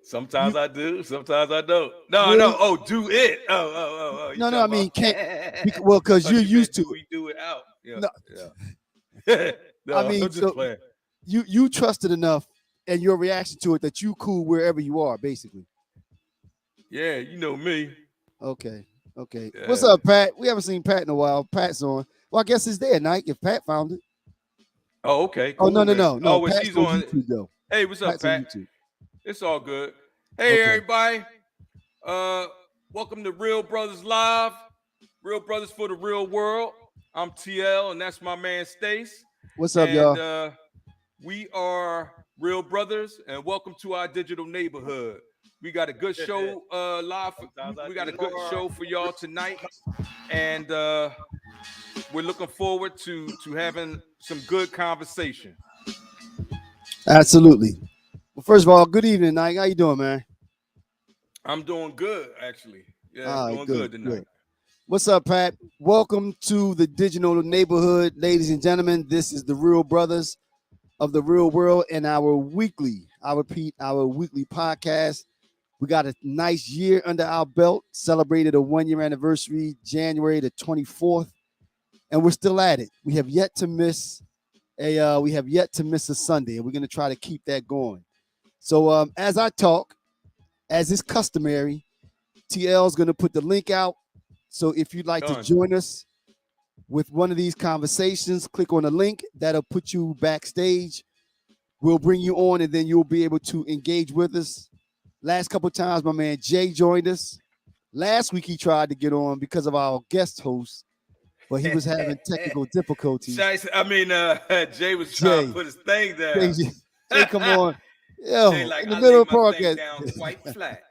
Sometimes You I do, sometimes I don't. No, no. really? Oh, do it. Oh. You No. I talking mean, about? can't well, I because thought you're you meant used to do it. we do it out? Yeah, No, yeah. I No, mean, I'm just so playing. you trust it enough, and your reaction to it that you cool wherever you are, basically. Yeah, you know me. Okay, okay. What's Yeah. up, Pat? We haven't seen Pat in a while. Pat's on. Well, I guess it's there, Nike. If Pat found it. Oh, okay, Oh no, cool no, then. no, no. Oh, well, Pat's she's on on. YouTube though. Hey, what's up, Pat's on Pat? YouTube. It's all good. Hey, Okay. everybody. Uh, welcome to Real Brothers Live. Real Brothers for the Real World. I'm TL, and that's my man Stace. What's up, And y'all? we are Real Brothers, and welcome to our digital neighborhood. We got a good show live. We got a good show for y'all tonight, and we're looking forward to having some good conversation. Absolutely. Well, first of all, good evening, Nike. How you doing, man? I'm doing good, actually. Yeah, All right, doing good, good tonight. good. What's up, Pat? Welcome to the digital neighborhood, ladies and gentlemen. This is the Real Brothers of the Real World and I repeat, our weekly podcast. We got a nice year under our belt, celebrated a 1 year anniversary, January the 24th, and we're still at it. We have yet to miss a Sunday, and we're gonna try to keep that going. So as I talk, as is customary, TL is gonna put the link out. So if you'd like to Done. join us with one of these conversations, click on the link. That'll put you backstage. We'll bring you on, and then you'll be able to engage with us. Last couple of times, my man Jay joined us. Last week, he tried to get on because of our guest host, but he was having technical difficulties. I mean, Jay was trying to Jay, put his thing Jay, down. Jay, come on. Jay, Yo, like, in the I middle lay of the my thing podcast. down quite flat.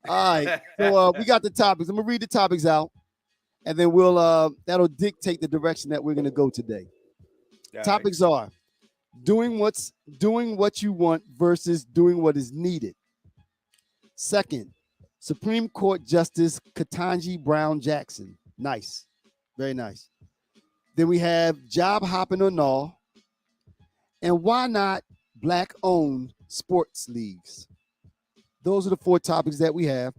All right. So we got the topics. I'm gonna read the topics out, and then we'll that'll dictate the direction that we're gonna go today. All right. Topics are doing what you want versus doing what is needed. Second, Supreme Court Justice Ketanji Brown Jackson. Nice. Very nice. Then we have job hopping or no, and why not black owned sports leagues. Those are the four topics that we have.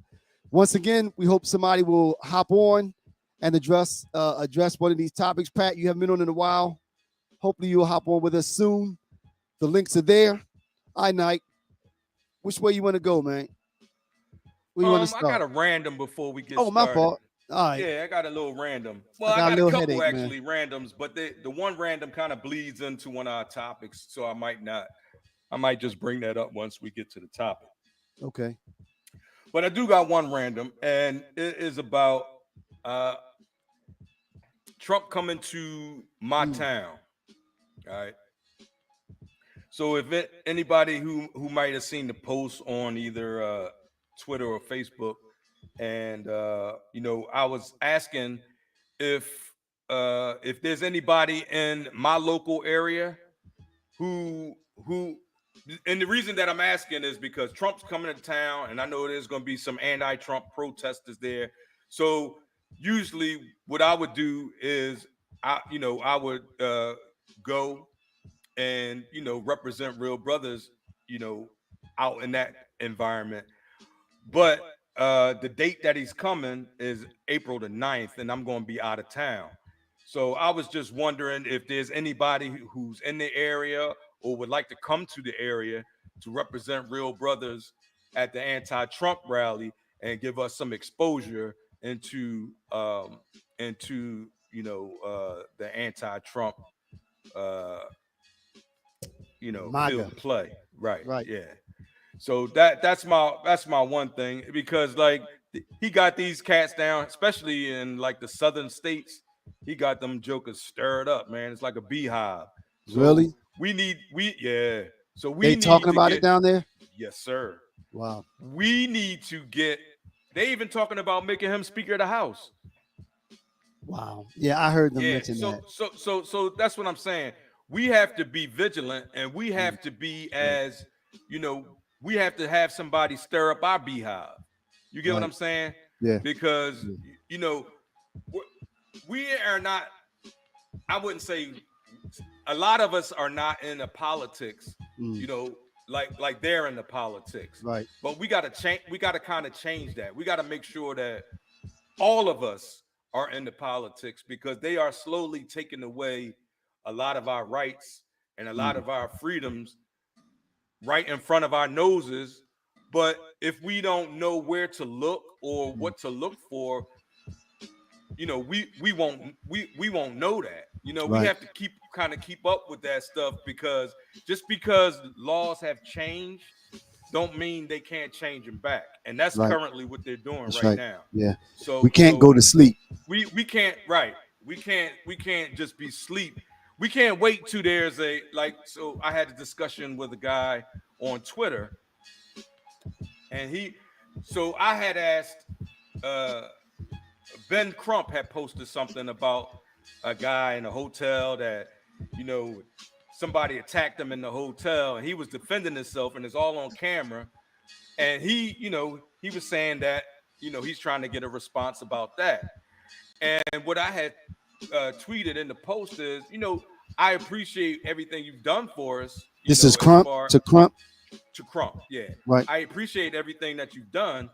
Once again, we hope somebody will hop on and address one of these topics. Pat, you haven't been on in a while. Hopefully, you'll hop on with us soon. The links are there. All right, Nike. Which way you want to go, man? Where you want to I got start? a random before we get Oh, my started. fault. All right. Yeah, I got a little random. I Well, I got a got a little couple headache, man. actually randoms, but the one random kind of bleeds into one of our topics, so I might not. I might just bring that up once we get to the topic. Okay. But I do got one random, and it is about uh, Trump coming to my Mm. town. All right. So if anybody who might have seen the post on either Twitter or Facebook, and I was asking if there's anybody in my local area who and the reason that I'm asking is because Trump's coming to town, and I know there's going to be some anti-Trump protesters there. So usually, what I would do is I would go and represent Real Brothers, you know, out in that environment. But the date that he's coming is April the 9th, and I'm going to be out of town. So I was just wondering if there's anybody who's in the area or would like to come to the area to represent Real Brothers at the anti-Trump rally and give us some exposure into the anti-Trump uh, MAGA. field play. Right. Right. Yeah. So that's my one thing, because like he got these cats down, especially in like the southern states. He got them jokers stirred up, man. It's like a beehive. So Really? we yeah. So we They need talking to about it get, down there? yes, sir. Wow. We need to get. They even talking about making him Speaker of the House. Wow. Yeah, I heard them Yeah. mention So that. so so so that's what I'm saying. We have to be vigilant, and we Mm. have to be as you know. We have to have somebody stir up our beehive. You get what Right. I'm saying? Yeah. Because Yeah. you know we are not. I wouldn't say a lot of us are not in the politics. Mm. You know, like they're in the politics. Right. But we got to change. We got to kind of change that. We got to make sure that all of us are in the politics because they are slowly taking away a lot of our rights and a lot Mm. of our freedoms right in front of our noses. But if we don't know where to look or Mm. what to look for, we won't know that. We Right. have to keep up with that stuff because just because laws have changed don't mean they can't change them back. And that's Right. currently what they're doing That's right right. now. Yeah. We So can't go to sleep. we can't right. We can't just be sleep. We can't wait till there's a like so I had a discussion with a guy on Twitter and I had asked Ben Crump had posted something about a guy in a hotel that, you know, somebody attacked him in the hotel and he was defending himself and it's all on camera. And he was saying that, he's trying to get a response about that. And what I had tweeted in the post is, I appreciate everything you've done for us, This is as Crump far to Crump. to Crump. Yeah. Right. I appreciate everything that you've done.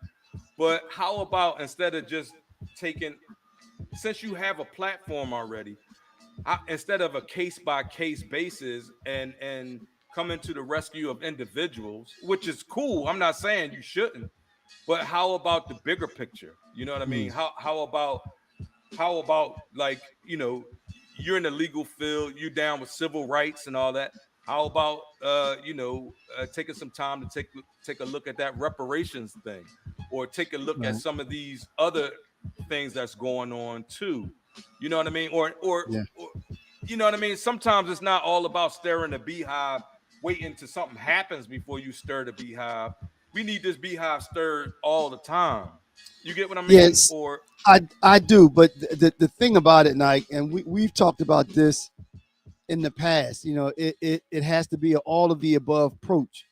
But how about instead of just taking, since you have a platform already, instead of a case by case basis and coming to the rescue of individuals, which is cool. I'm not saying you shouldn't, but how about the bigger picture? You know what I mean? Mm. How about like, you're in the legal field, you're down with civil rights and all that. How about taking some time to take a look at that reparations thing, or take a look at Right. some of these other things that's going on too. You know what I mean? Yeah. Or you know what I mean? Sometimes it's not all about stirring the beehive, waiting till something happens before you stir the beehive. We need this beehive stirred all the time. You get what I mean? Yes, Or I do. But the thing about it, Nike, and we've talked about this in the past. It has to be an all of the above approach.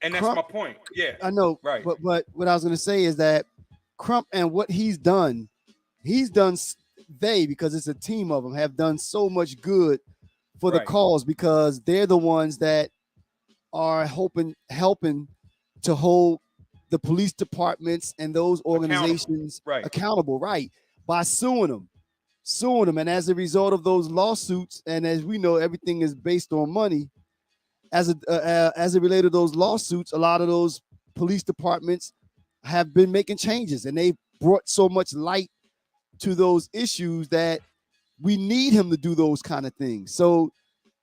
and that's Crump, my point. Yeah. I know, Right. but what I was going to say is that Crump and what he's done. They, because it's a team of them, have done so much good for the Right. cause because they're the ones that are helping to hold the police departments and those Accountable. organizations Right. accountable, right? By suing them, and as a result of those lawsuits, and as we know, everything is based on money. As it related to those lawsuits, a lot of those police departments have been making changes, and they brought so much light to those issues that we need him to do those kind of things. So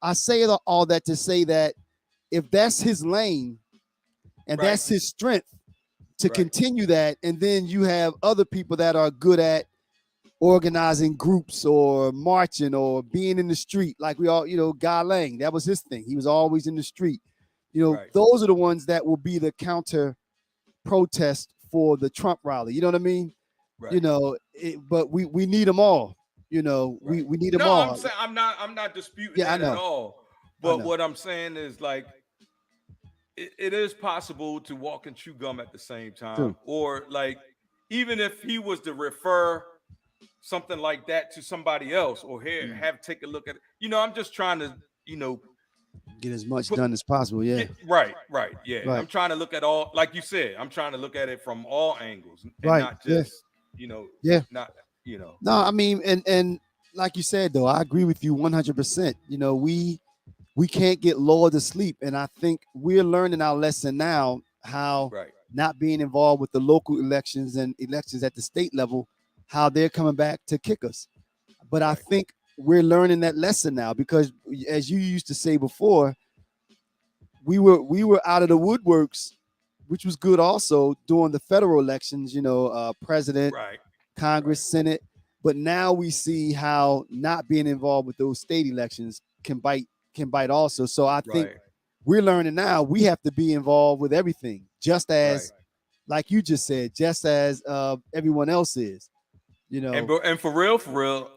I say all that to say that if that's his lane and Right. that's his strength to Right. continue that, and then you have other people that are good at organizing groups or marching or being in the street, like we all, Guy Lang, that was his thing. He was always in the street. Right. Those are the ones that will be the counter protest for the Trump rally. You know what I mean? Right. But we need them all. Right. We need them No, I'm all. saying I'm not disputing Yeah, I that at know. all. I But know. what I'm saying is like it is possible to walk and chew gum at the same time. True. Or like even if he was to refer something like that to somebody else or here have take a look at it. I'm just trying to, Get as much put, done as possible. Yeah. right. Yeah. Right. I'm trying to look at all, like you said, I'm trying to look at it from all angles and Right. not Yeah. just, Yeah. not, No, I mean, and like you said though, I agree with you 100%. We can't get lulled to sleep, and I think we're learning our lesson now. How right. not being involved with the local elections and elections at the state level, how they're coming back to kick us. But I Right. think we're learning that lesson now because, as you used to say before, we were out of the woodworks, which was good also during the federal elections. President, Right. Congress, Right. Senate. But now we see how not being involved with those state elections can bite also. So I think Right. we're learning now we have to be involved with everything, just Right. as, like you just said, just as everyone else is. And for real,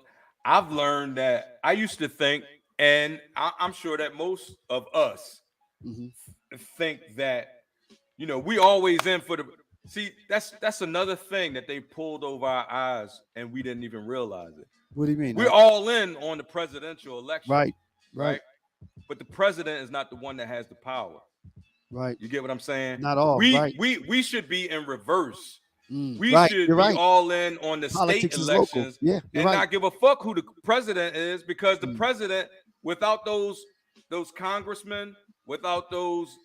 I've learned that I used to think, and I'm sure that most of us Mhm. think that we always in for the. See, that's another thing that they pulled over our eyes, and we didn't even realize it. What do you mean? We're all in on the presidential election, Right, right, right? But the president is not the one that has the power. Right. You get what I'm saying? Not all. We Right. we should be in reverse. We Right. should You're be right. all in on the state Politics is local. elections Yeah. You're and right. not give a fuck who the president is, because the Mm, president, without those congressmen, without those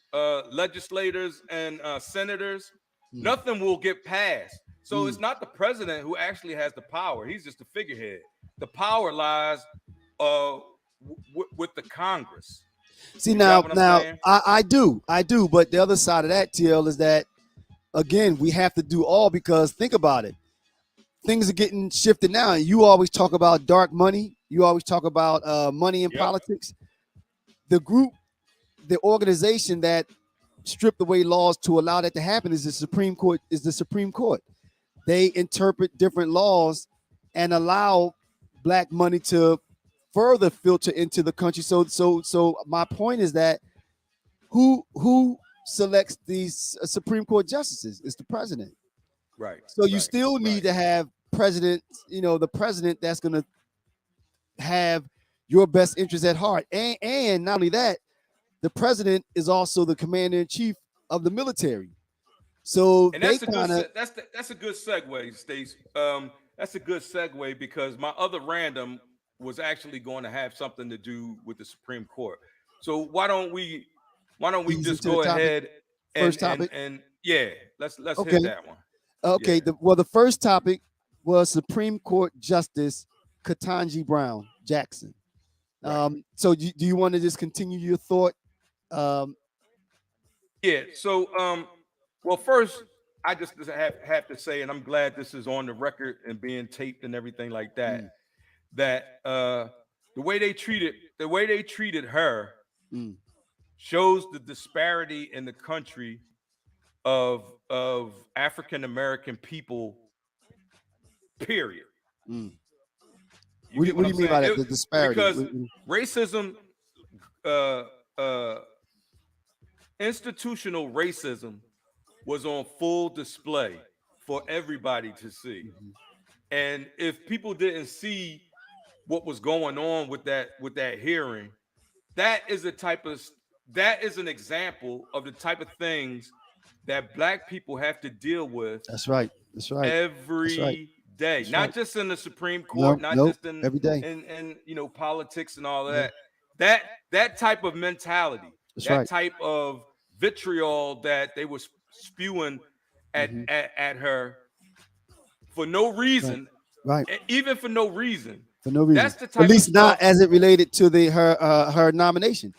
legislators and senators, mm, nothing will get passed. So mm. it's not the president who actually has the power. He's just a figurehead. The power lies with the Congress. See, You got what I'm now saying? I do. But the other side of that, TL, is that again we have to do all, because think about it. Things are getting shifted now. And you always talk about dark money. You always talk about money in Yep. politics. The group, the organization that stripped away laws to allow that to happen is the Supreme Court. They interpret different laws and allow black money to further filter into the country. So my point is that who selects these Supreme Court justices? It's the president. Right. So you right, still need right. to have president, the president that's going to have your best interest at heart. And not only that, the president is also the commander in chief of the military. So And they that's a good kind of that's a good segue, Stace. That's a good segue, because my other random was actually going to have something to do with the Supreme Court. So why don't we ease just into the go topic. ahead First topic. and yeah, let's Okay. hit that one. Okay. Yeah. The first topic was Supreme Court Justice Ketanji Brown Jackson. Right. So do you want to just continue your thought? Yeah. So well, first I just have to say, and I'm glad this is on the record and being taped and everything like that, Mm, that the way they treated her mm, shows the disparity in the country of African American people, period. mm. You get What what do I'm you mean saying? by that? The disparity. Because racism, uh, uh, institutional racism was on full display for everybody to see. Mhm. And if people didn't see what was going on with that hearing, that is a type of that is an example of the type of things that black people have to deal with That's right. That's right. That's right. every day, That's not right. just in the Supreme No, Court, not nope. just in Every day. politics and all of Yeah, that type of mentality, that's that right. type of vitriol that they were spewing Hmm. at her for no Right. reason, Right. even for no reason. For no reason. That's the At type of least not stuff, as it related to her nomination.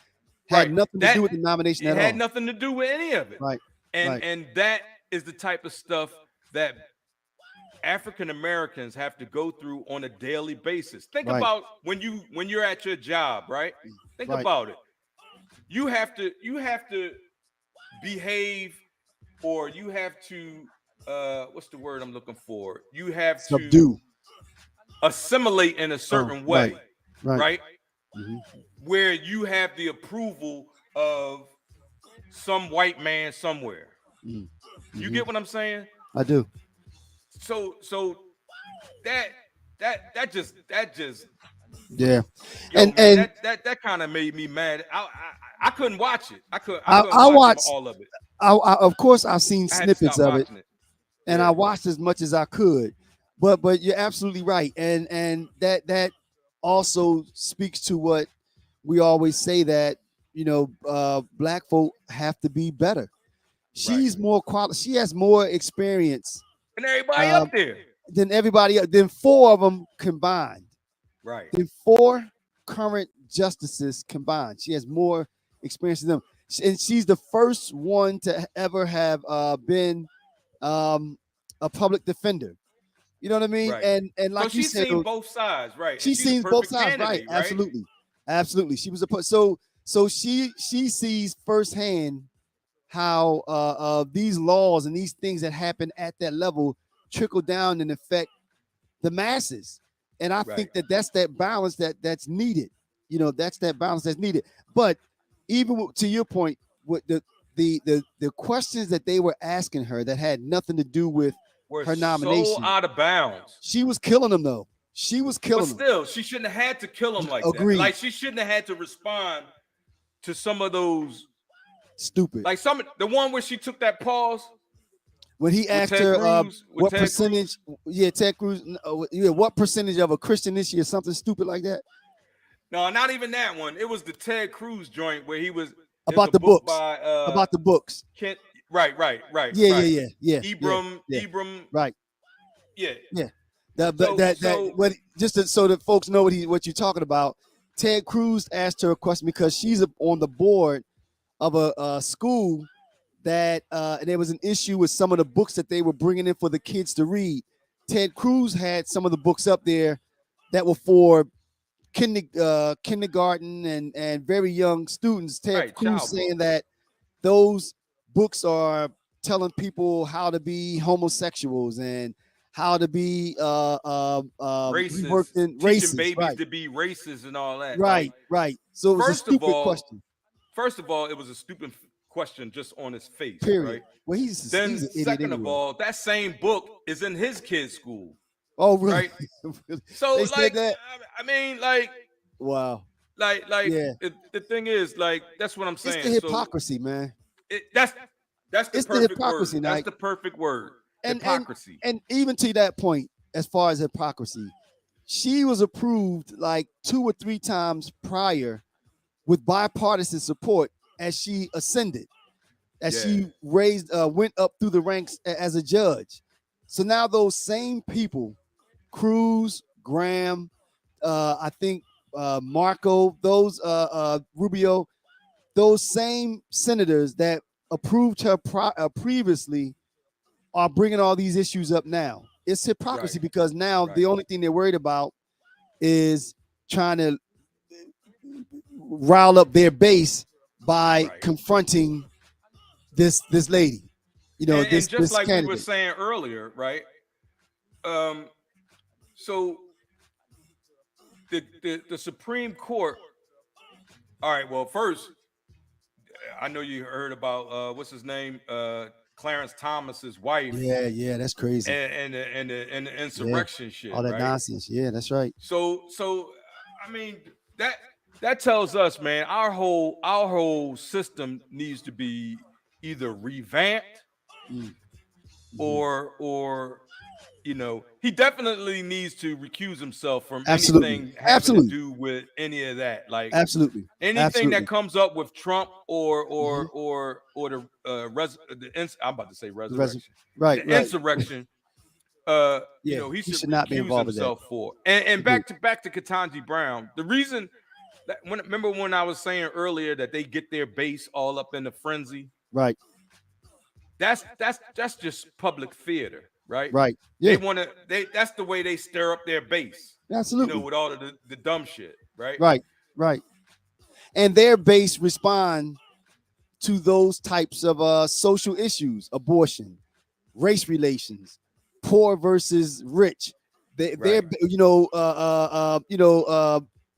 Had right? nothing to do That with the nomination it at had all. nothing to do with any of it. Right. and Right. and that is the type of stuff that African Americans have to go through on a daily basis. Think Right. about when you're at your job, right? Think Right. about it. You have to behave, or you have to what's the word I'm looking for? You have to Subdue. assimilate in a Oh, certain right. way, Right. right? Hmm. Where you have the approval of some white man somewhere. Mm. You Hmm. get what I'm saying? I do. So that that just Yeah. yo man, And that kind of made me mad. I couldn't watch it. I couldn't I watch watched. all of it. Of course I've seen I had to snippets stop of it, watching it. and I Yeah. watched as much as I could. But you're absolutely right, and that also speaks to what we always say, that black folk have to be better. Right. She's more quality. She has more experience And everybody um, up there. than everybody else. Than four of them combined. Right. Than four current justices combined. She has more experience than them, and she's the first one to ever have been a public defender. You know what I mean? Right. And So like you she's said, seen both sides, right? And she she's a sees both perfect sides, right? candidate, right? Absolutely. She was so she sees firsthand how these laws and these things that happen at that level trickle down and affect the masses. And I Right. think that's that balance that's needed. That's that balance that's needed. But even to your point, with the questions that they were asking her that had nothing to do with We're her so nomination, out of bounds. she was killing them though. She was But killing them. still, she shouldn't have had to kill him like that. Agreed. Like she shouldn't have had to respond to some of those Stupid. Like the one where she took that pause When he with asked Ted her Cruz, with what Ted percentage, Cruz. yeah, Ted Cruz, yeah, what percentage of a Christian is she or something stupid like that? No, not even that one. It was the Ted Cruz joint where he was. There's a About the book books. by About the books. Kent. Right. Yeah, yeah, yeah, yeah, yeah, yeah. Ibram. Right. Yeah. Yeah. That So what just so that folks know what you're talking about. Ted Cruz asked her a question because she's on the board of a school that and there was an issue with some of the books that they were bringing in for the kids to read. Ted Cruz had some of the books up there that were for kindergarten and very young students. Ted right, Cruz child saying books. that those books are telling people how to be homosexuals and how to be reworked Racist, in teaching racist. babies Right, to be racist and all that. right, Like, right. So it was a first of stupid all, question. it was a stupid question just on his face, Period. right? Well, he's Then, an idiot second of anyway. all, that same book is in his kid's school, Oh, really? right? Really? So, They said like, that? I mean, like, Wow. like, Yeah. the thing is, like, that's what I'm It's the saying. So, hypocrisy, man. that's the It's the perfect word. hypocrisy, That's Nike. the perfect word. And Hypocrisy. even to that point, as far as hypocrisy, she was approved like 2 or 3 times prior with bipartisan support as she ascended, as she went up through the ranks as a judge. So now those same people, Cruz, Graham, I think Marco, those Rubio, those same senators that approved her previously are bringing all these issues up now. It's hypocrisy Right. because now Right. the only thing they're worried about is trying to rile up their base by Right. confronting this lady, And just this like we were candidate. saying earlier, right? So the Supreme Court. All right. Well, first, I know you heard about what's his name, Clarence Thomas's wife, Yeah, that's crazy. and the Yeah, insurrection shit, all that right? nonsense. Yeah, that's right. So I mean that tells us, man, our whole system needs to be either revamped Mhm. or he definitely needs to recuse himself from Absolutely, anything having to absolutely, do with any of that. Like absolutely, anything that absolutely. comes up with Trump or Mhm. I'm about to say The res- resurrection, Right, the right. insurrection. Yeah, He he should should not be recuse involved with that. himself for. And Agreed. back to Ketanji Brown. The reason that remember when I was saying earlier that they get their base all up in the frenzy. Right, That's just public theater, right? right. They Yeah, want to. That's the way they stir up their base. absolutely. With all of the dumb shit, right? Right, right. And their base respond to those types of social issues: abortion, race relations, poor versus rich. They're Right.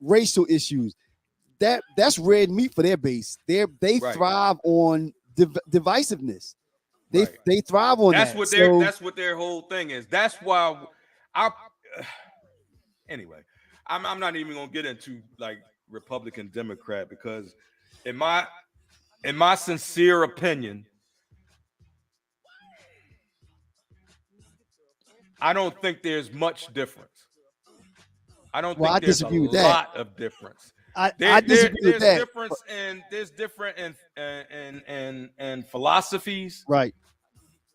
racial issues. That's red meat for their base. They Right. thrive on divisiveness. Right. They thrive on That's that. what their So that's what their whole thing is. That's why I anyway. I'm not even gonna get into like Republican Democrat because in my sincere opinion, I don't think there's much difference. I don't well, I think there's a disagree with that. lot of difference. I disagree with There's that. difference and there's different in philosophies, Right.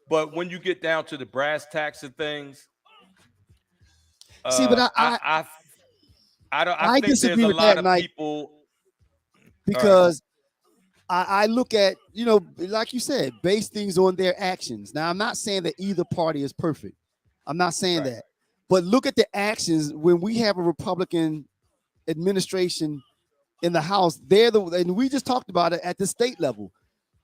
but when you get down to the brass tacks of things, See, but I I think there's disagree a with lot that, of Mike, people. All right, because I look at, like you said, base things on their actions. Now, I'm not saying that either party is perfect. I'm not saying right, that. But look at the actions when we have a Republican administration in the House. And we just talked about it at the state level.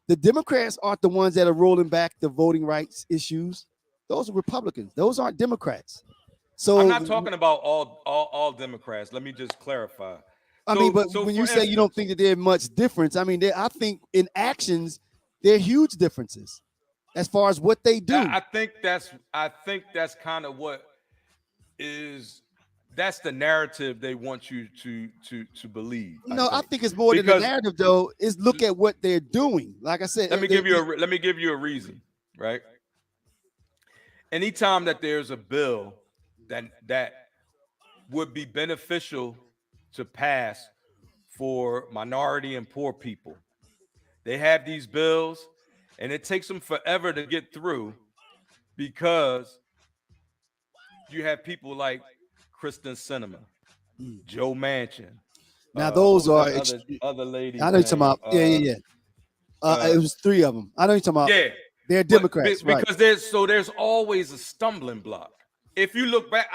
The Democrats aren't the ones that are rolling back the voting rights issues. Those are Republicans. Those aren't Democrats. I'm So, not talking about all Democrats. Let me just clarify. I mean, but So when for you say you don't instance, think that there's much difference, I mean, I think in actions, there are huge differences as far as what they do. I think that's kind of what is that's the narrative they want you to believe. No, I think it's more than the Because narrative, though. Is look at what they're doing. Like I said, let me give you a reason, right? Anytime that there's a bill that would be beneficial to pass for minority and poor people, they have these bills, and it takes them forever to get through because you have people like Kristen Sinema, Joe Manchin. now those are other ladies. I know you're talking about. Yeah. It was 3 of them. I know you're talking about. Yeah, they're Democrats, right? Because there's always a stumbling block. If you look back,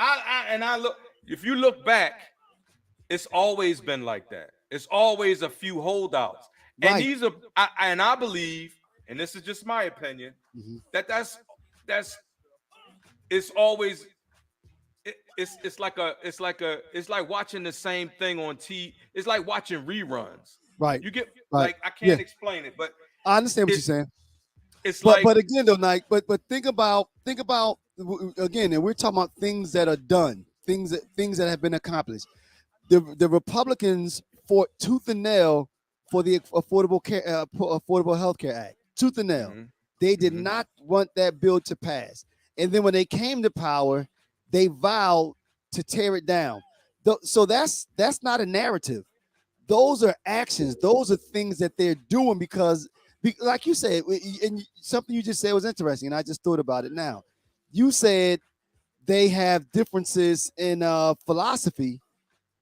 if you look back, it's always been like that. It's always a few holdouts, and these are, I believe, and this is just my opinion, that's it's always. It's like watching the same thing on TV. It's like watching reruns. Right. You get right. I can't explain it, but I understand what you're saying. It's but again though, Nike. But think about again, and we're talking about things that are done, things that have been accomplished. The Republicans fought tooth and nail for the Affordable Health Care Act. Tooth and nail. Mm-hmm. They did not want that bill to pass, and then when they came to power, they vowed to tear it down. So that's not a narrative. Those are actions. Those are things that they're doing because like you said, and something you just said was interesting, and I just thought about it now. You said they have differences in philosophy.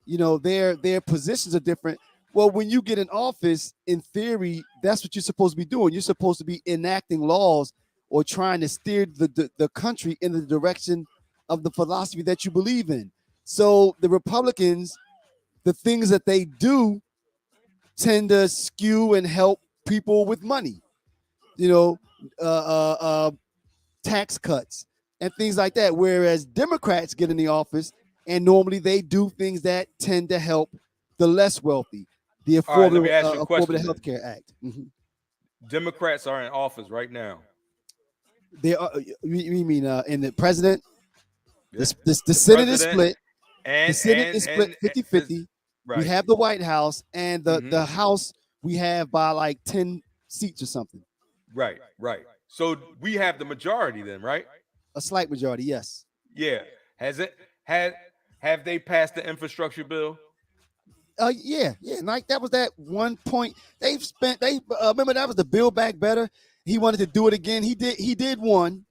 You know, their positions are different. Well, when you get in office, in theory, that's what you're supposed to be doing. You're supposed to be enacting laws or trying to steer the country in the direction of the philosophy that you believe in. So the Republicans, the things that they do tend to skew and help people with money, tax cuts and things like that. Whereas Democrats get in the office and normally they do things that tend to help the less wealthy, the Affordable Health Care Act. Mm-hmm. Democrats are in office right now. They are. You mean in the president? The Senate is split. The Senate is split 50-50. Right. We have the White House and the House we have by like 10 seats or something. Right. So we have the majority then, right? A slight majority, yes. Yeah. Have they passed the infrastructure bill? Yeah. Like that was that one point remember that was the Build Back Better. He wanted to do it again. He did one.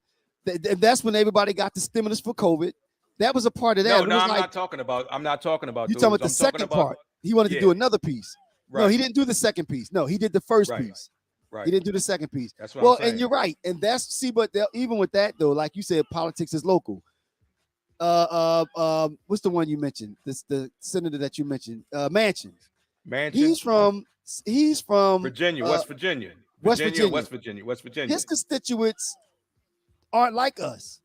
That's when everybody got the stimulus for COVID. That was a part of that. No, I'm not talking about. I'm not talking about. You talking about the second part? He wanted to do another piece. Right. No, he didn't do the second piece. No, he did the first piece. Right. He didn't do the second piece. That's what I'm saying. And you're right. And but even with that though, like you said, politics is local. What's the one you mentioned? The senator that you mentioned, Manchin. He's from Virginia, West Virginia. West Virginia. His constituents aren't like us.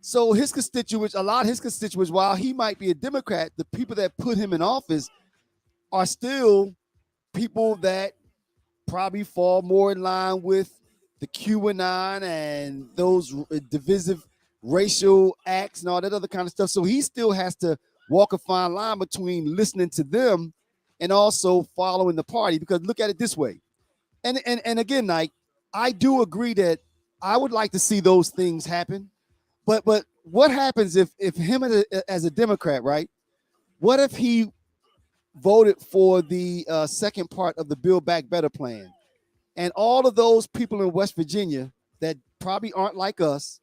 So a lot of his constituents, while he might be a Democrat, the people that put him in office are still people that probably fall more in line with the QAnon and those divisive racial acts and all that other kind of stuff. So he still has to walk a fine line between listening to them and also following the party. Because look at it this way. And again, Nike, I do agree that I would like to see those things happen. But what happens if him as a Democrat, right? What if he voted for the second part of the Build Back Better plan, and all of those people in West Virginia that probably aren't like us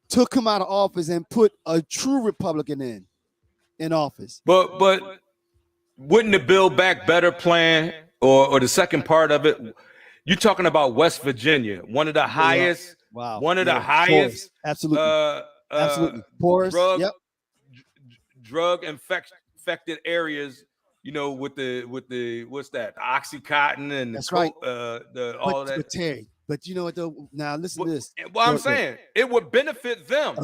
took him out of office and put a true Republican in office? But wouldn't the Build Back Better plan or the second part of it? You're talking about West Virginia, one of the highest. Wow. One of the highest. Absolutely. Absolutely. Poorest. Drug infected areas, with the what's that? The Oxycontin and that's right. All that. But Terry, but you know what though? Now listen to this. Well, I'm saying it would benefit them.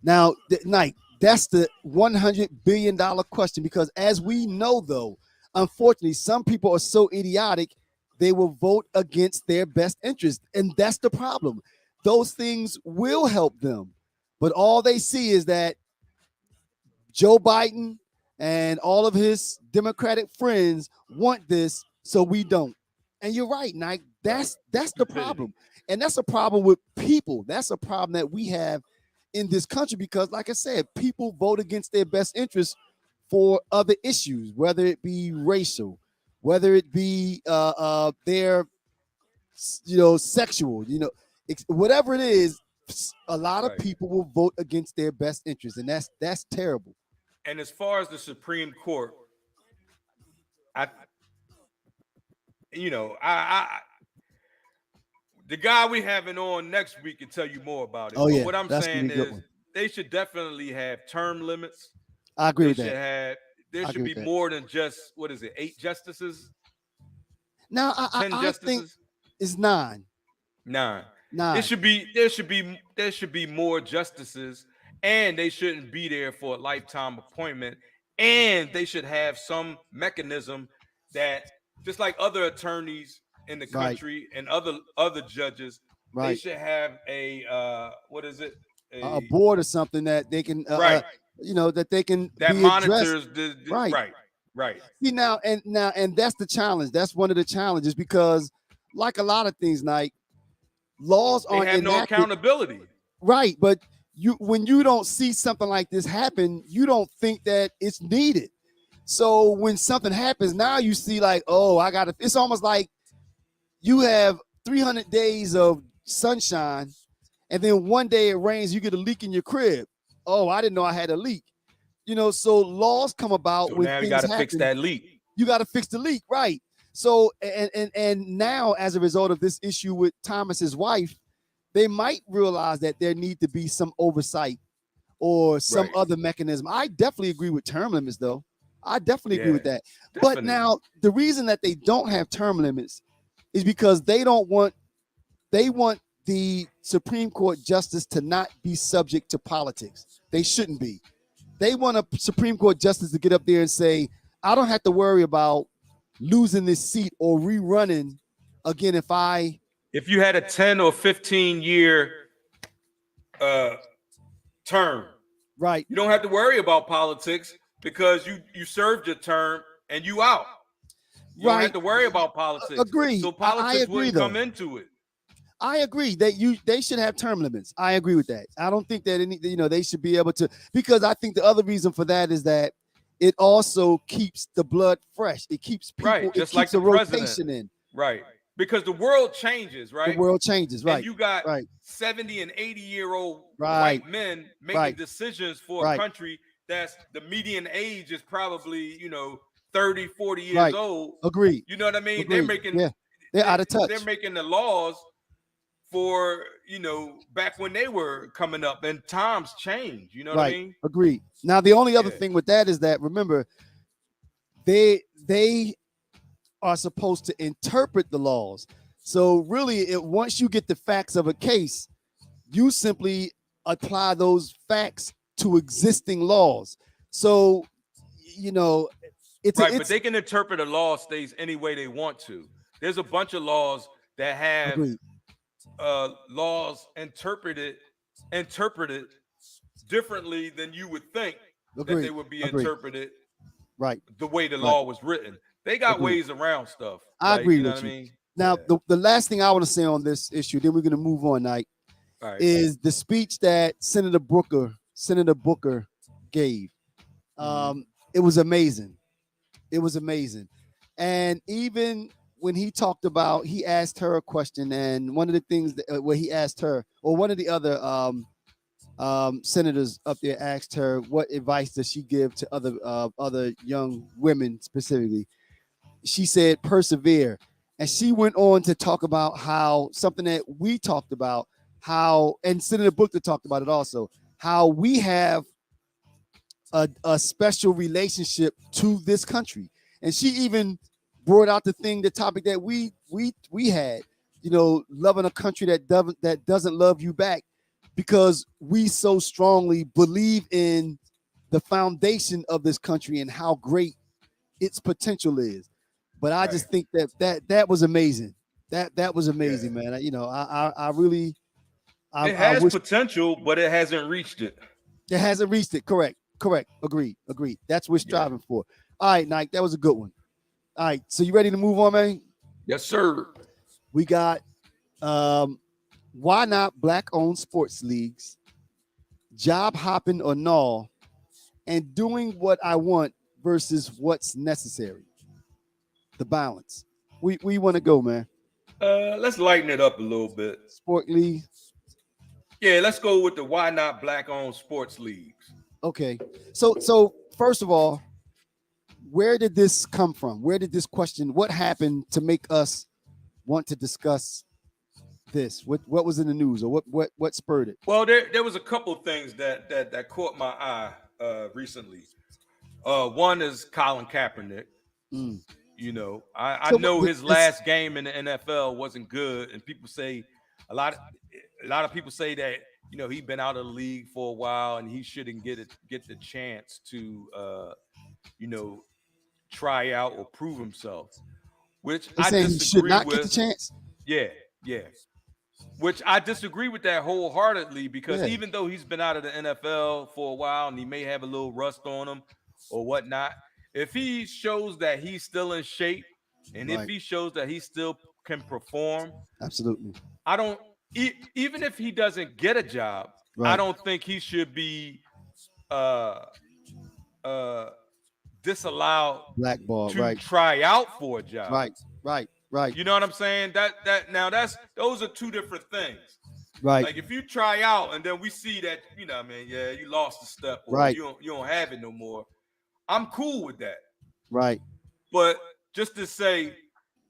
Now, Nike, that's the $100 billion question, because as we know though, unfortunately, some people are so idiotic they will vote against their best interest. And that's the problem. Those things will help them. But all they see is that Joe Biden and all of his Democratic friends want this, so we don't. And you're right, Nike. That's the problem. And that's a problem with people. That's a problem that we have in this country because, like I said, people vote against their best interests for other issues, whether it be racial, whether it be their sexual, whatever it is, a lot of people will vote against their best interests, and that's terrible. And as far as the Supreme Court, I the guy we having on next week can tell you more about it. Oh, but yeah, what I'm that's saying gonna be a good is one. they should definitely have term limits. I agree They with should that. have there I should agree be with that. more than just 8 justices, Now, 10 I think justices, it's 9. 9. It 9. should be there should be more justices, and they shouldn't be there for a lifetime appointment, and they should have some mechanism that just like other attorneys in the Right. country and other judges, they Right. should have a what is it? A board or something that they can, Right. that they can That be addressed. monitors the Right. right. See now, and that's the challenge. That's one of the challenges because, like a lot of things, like laws They aren't have no enacted. accountability. Right, but when you don't see something like this happen, you don't think that it's needed. So when something happens, now you see like, oh, I got to. It's almost like you have 300 days of sunshine, and then one day it rains, you get a leak in your crib. Oh, I didn't know I had a leak. So laws come about So when now you things got to happen. fix that leak. You got to fix the leak, right? So and now as a result of this issue with Thomas's wife, they might realize that there need to be some oversight or some Right. other mechanism. I definitely agree with term limits, though. I definitely agree Yeah, with that. But definitely. now the reason that they don't have term limits is because they want the Supreme Court justice to not be subject to politics. They shouldn't be. They want a Supreme Court justice to get up there and say, I don't have to worry about losing this seat or rerunning again if you had a 10 or 15 year term, right. you don't have to worry about politics because you served your term and you out. You don't have to worry about politics. Agree. So I politics agree, wouldn't though. come into it. I agree that they should have term limits. I agree with that. I don't think that they should be able to, because I think the other reason for that is that it also keeps the blood fresh. It keeps people, Right, just it like keeps the a rotation president. in. Right. Because the world changes, right? The world changes, right? And you got right. 70 and 80-year-old Right. white men making Right. decisions for Right. a country that's the median age is probably, 30, 40 years Right. old. Agreed. You know what I mean? Agreed. They're making They're out of touch. They're making the laws for, back when they were coming up, and times change. You know what I Right. mean? Agreed. Now the only other Yeah. thing with that is that, remember, they are supposed to interpret the laws. So really, once you get the facts of a case, you simply apply those facts to existing laws. So, it's Right, but they can interpret a law states any way they want to. There's a bunch of laws that have Agreed. Laws interpreted differently than you would think that Agreed. they would be Agreed. interpreted Right. the way the Right. law was written. They got Agreed. ways around stuff. I agree you know with what you. I mean? Now, Yeah. the last thing I want to say on this issue, then we're going to move on, Nike, All right. is the speech that Senator Booker gave. It was amazing. It was amazing. And even when he asked her a question, and one of the things where he asked her, or one of the other senators up there asked her, what advice does she give to other young women specifically? She said, persevere. And she went on to talk about how something that we talked about, and Senator Booker talked about it also, how we have a special relationship to this country. And she even brought out the topic that we had, loving a country that doesn't love you back, because we so strongly believe in the foundation of this country and how great its potential is. But I just think that was amazing. That was amazing, man. I really, it has potential, but it hasn't reached it. It hasn't reached it. Correct. Correct. Agreed. That's what we're Yeah. striving for. All right, Nike, that was a good one. All right, so you ready to move on, man? Yes, sir. We got why not black-owned sports leagues, job hopping or no, and doing what I want versus what's necessary. The balance. We want to go, man. Let's lighten it up a little bit. Sport league. Yeah, let's go with the why not black-owned sports leagues. Okay. So first of all, where did this come from? Where did this question? What happened to make us want to discuss this? What was in the news, or what spurred it? Well, there was a couple of things that caught my eye recently. One is Colin Kaepernick. Mm. You know, I So, know but his last game in the NFL wasn't good, and people say a lot of people say that he's been out of the league for a while and he shouldn't get the chance to try out or prove himself, which They I saying he should disagree not get the with. chance. Yeah, yeah. Which I disagree with that wholeheartedly, because Yeah. even though he's been out of the NFL for a while and he may have a little rust on him or whatnot, if he shows that he's still in shape and if Right. he shows that he still can perform, Absolutely. I don't even if he doesn't get a job, I Right. don't think he should be uh uh disallowed Blackball. to Right. try out for a job. Right. You know what I'm saying? That now those are two different things. Right. Like if you try out and then we see that, man, yeah, you lost a step or Right. you don't have it no more, I'm cool with that. Right. But just to say,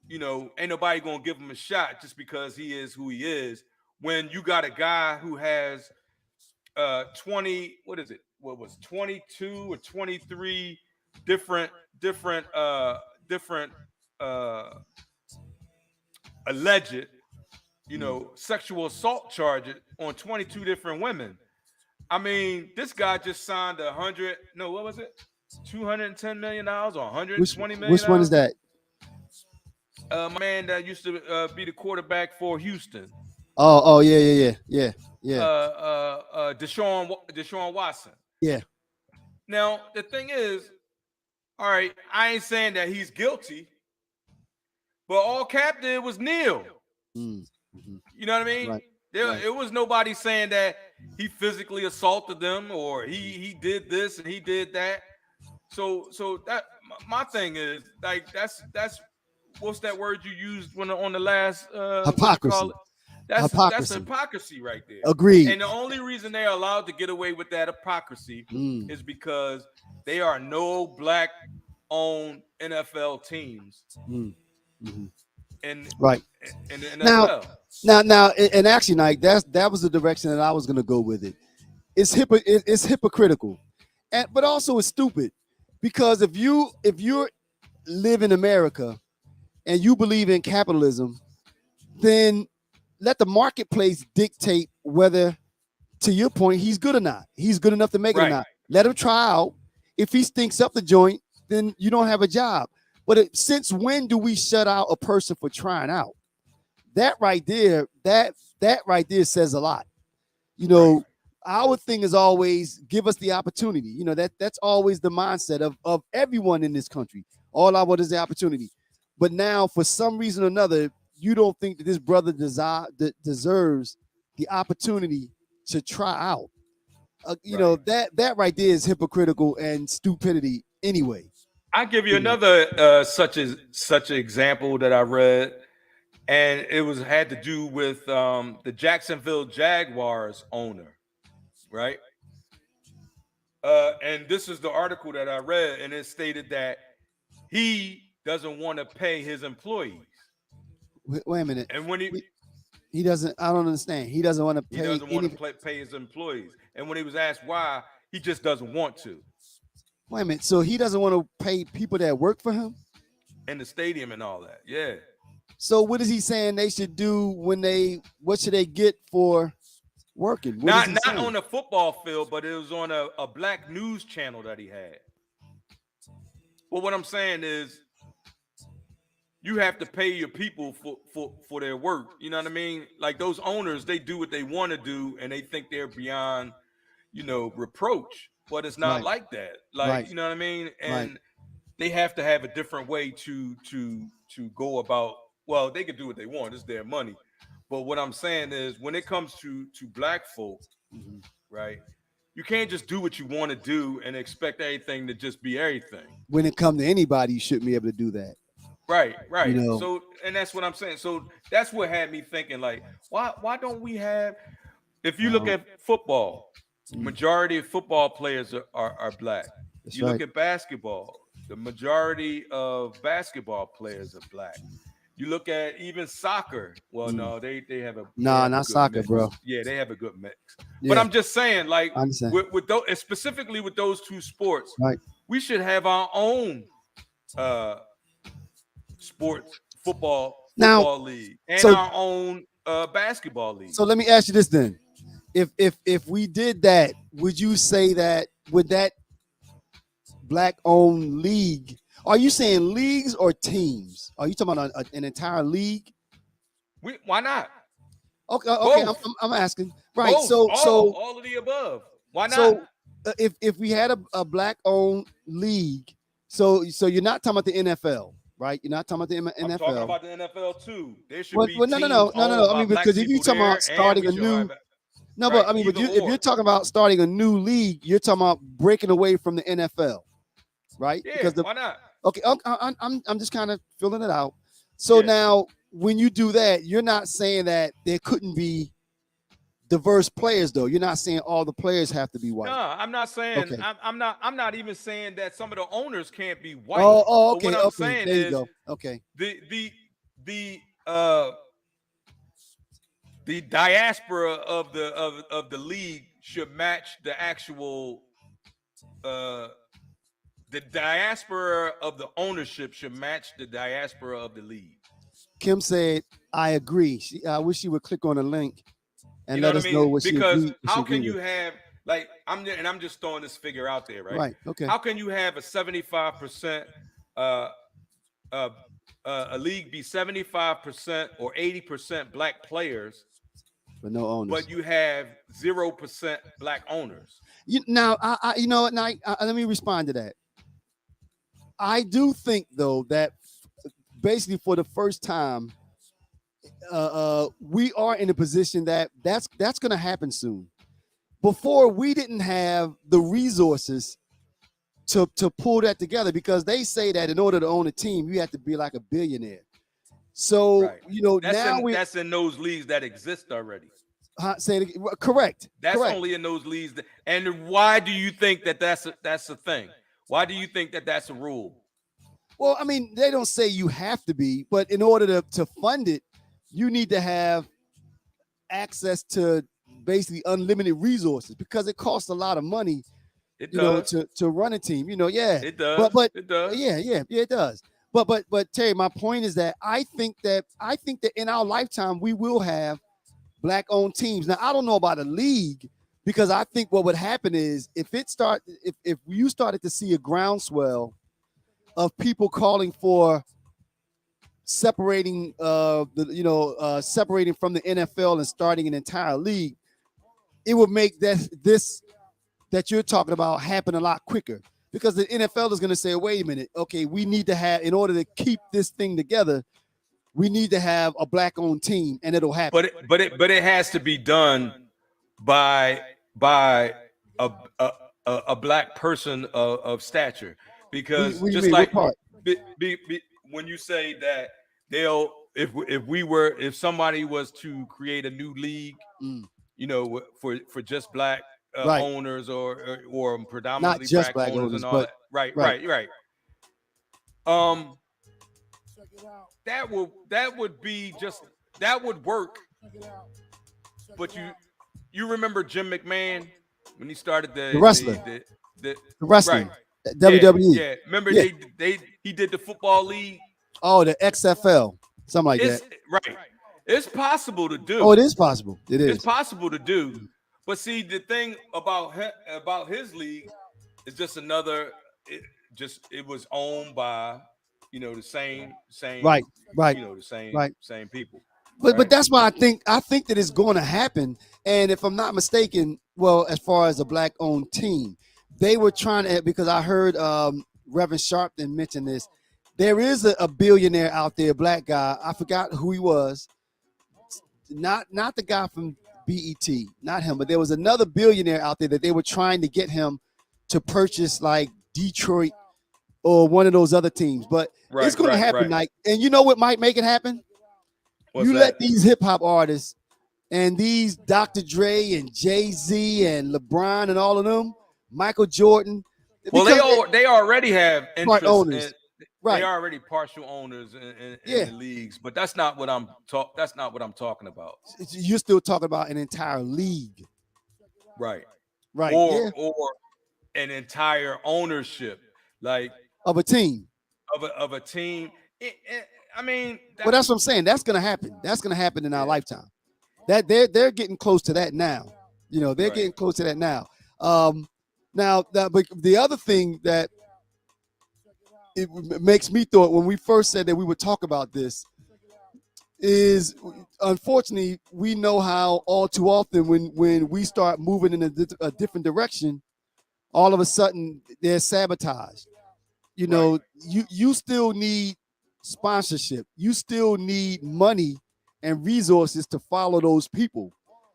ain't nobody gonna give him a shot just because he is who he is, when you got a guy who has 20, what is it? What was 22 or 23 different uh alleged sexual assault charges on 22 different women. I mean, this guy just signed what was it? $210 million or $120 million. Which one is that? My man that used to be the quarterback for Houston. Oh yeah. Deshaun Watson. Yeah. Now the thing is, all right, I ain't saying that he's guilty, but all Cap did was kneel. Mm-hmm. You know what I mean? Right. It was nobody saying that he physically assaulted them or he did this and he did that. So that my thing is, like, that's what's that word you used on the last Hypocrisy. That's hypocrisy right there. Agreed. And the only reason they're allowed to get away with that hypocrisy is because they are no black owned NFL teams. Mm-hmm. And right. In the NFL. Now, and actually, Nike, that was the direction that I was going to go with it. It's hypocritical, but also it's stupid, because if you live in America and you believe in capitalism, then let the marketplace dictate whether, to your point, he's good or not. He's good enough to make it or not. Let him try out. If he stinks up the joint, then you don't have a job. But since when do we shut out a person for trying out? That right there says a lot. Our thing is always give us the opportunity. That's always the mindset of everyone in this country. All I want is the opportunity. But now, for some reason or another, you don't think that this brother deserves the opportunity to try out. That right there is hypocritical and stupidity anyway. I'll give you another such an example that I read, and it had to do with the Jacksonville Jaguars owner, right? And this is the article that I read, and it stated that he doesn't want to pay his employees. Wait a minute. And when he doesn't, I don't understand. He doesn't want to pay. He doesn't want to pay his employees, and when he was asked why, he just doesn't want to. Wait a minute. So he doesn't want to pay people that work for him in the stadium and all that. Yeah. So what is he saying they should do what should they get for working? Not on the football field, but it was on a black news channel that he had. Well, what I'm saying is you have to pay your people for their work. You know what I mean? Like those owners, they do what they want to do and they think they're beyond, reproach. but it's not Right. like that. Like, Right. you know what I mean? Right. And they have to have a different way to go about. Well, they can do what they want. It's their money. But what I'm saying is, when it comes to black folk, Mhm. right? You can't just do what you want to do and expect everything to just be everything. When it comes to anybody, you shouldn't be able to do that. Right, right. You know. So, and that's what I'm saying. So that's what had me thinking, like, why don't we have? If you look Uh, at football, mm, majority of football players are black. that's You look right. at basketball, the majority of basketball players are black. You look at even soccer. Well, Mm. no, they have Nah, a not good soccer, mix. bro. Yeah, they have a good mix. But Yeah, I'm just saying, like, I understand. with those, specifically with those two sports, Right. we should have our own uh sports Now, football league and so our own basketball league. so let me ask you this then. If we did that, would you say that with that black owned league, are you saying leagues or teams? Are you talking about an entire league? Why not? Okay, okay, I'm, Both. I'm, I'm asking. Right. Both. So All of the above. Why not? so if we had a black owned league, so you're not talking about the NFL, right? You're not talking about the I'm talking NFL. about the NFL too. There should Well, be well, no, no, teams no, no, no, owned no. I by mean, black because if you're people talking about there, and starting we a should new, have no, right, but I mean, but either if you're or. talking about starting a new league, you're talking about breaking away from the NFL, right? Yeah, Because the why not? okay, I'm just kind of filling it out. So Yeah. now, when you do that, you're not saying that there couldn't be diverse players, though. You're not saying all the players have to be No, white. I'm not saying Okay. I'm not even saying that some of the owners can't be white. Oh, But what okay, I'm okay. saying There you is go. Okay. the the diaspora of the league should match the actual uh the diaspora of the ownership should match the diaspora of the league. Kim said, "I agree." I wish she would click on the link You and know let what I us know mean? what she Because agreed. What she how agreed can with. you have, like, I'm just throwing this figure out there, right? Right. Okay. How can you have a 75% uh uh a league be 75% or 80% black players, But no owners. but you have 0% black owners? Now, you know what? Now, let me respond to that. I do think though that basically for the first time, we are in a position that's going to happen soon. Before we didn't have the resources to pull that together because they say that in order to own a team, you have to be like a billionaire. So Right. now we That's in those leagues that exist already. say it again. Correct. That's Correct. only in those leagues. And why do you think that that's a thing? Why do you think that that's a rule? Well, I mean, they don't say you have to be, but in order to fund it, you need to have access to basically unlimited resources because it costs a lot of money, It you know, does. to run a team. Yeah. It does. But It does. yeah, it does. But Terry, my point is that I think that in our lifetime we will have black owned teams. Now I don't know about a league because I think what would happen is if you started to see a groundswell of people calling for separating separating from the NFL and starting an entire league, it would make this that you're talking about happen a lot quicker because the NFL is going to say, wait a minute, okay, we need to have, in order to keep this thing together, we need to have a black owned team and it'll happen. But it has to be done by a a, a black person of stature, because What do you just mean? What like part? when you say that if somebody was to create a new league, Mm, for just black right. owners or Not predominantly just black black owners owners, and all but that, right, right. right, right. Um, that would be just that would work. But you remember Jim McMahon when he started The wrestler, the the right. wrestling, Yeah, WWE. yeah. Remember Yeah. he did the football league. Oh, the XFL, something like It's that. right. It's possible to Oh, it do. is possible. It It's is. possible to do. But see, the thing about his league is just another. It was owned by the same Right, right, the right. same people. But Right. that's why I think that it's going to happen. And if I'm not mistaken, well, as far as a black owned team, they were trying to, because I heard Reverend Sharpton mention this. There is a billionaire out there, black guy. I forgot who he was. Not the guy from BET, not him, but there was another billionaire out there that they were trying to get him to purchase like Detroit or one of those other teams. But it's going to happen, Nike. And you know what might make it happen? What's you that? Let these hip hop artists and these Dr. Dre and Jay-Z and LeBron and all of them, Michael Jordan. Well, they already have interest owners. They are already partial owners in the leagues, but that's not what I'm talking about. You're still talking about an entire league, right? Or an entire ownership, like of a team, of a team. I mean, well, that's what I'm saying. That's gonna happen. That's gonna happen in our lifetime. That they're getting close to that now. You know, they're getting close to that now. But the other thing that it makes me thought when we first said that we would talk about this is, unfortunately, we know how all too often when we start moving in a different direction, all of a sudden there's sabotage. You know, you still need sponsorship. You still need money and resources to follow those people.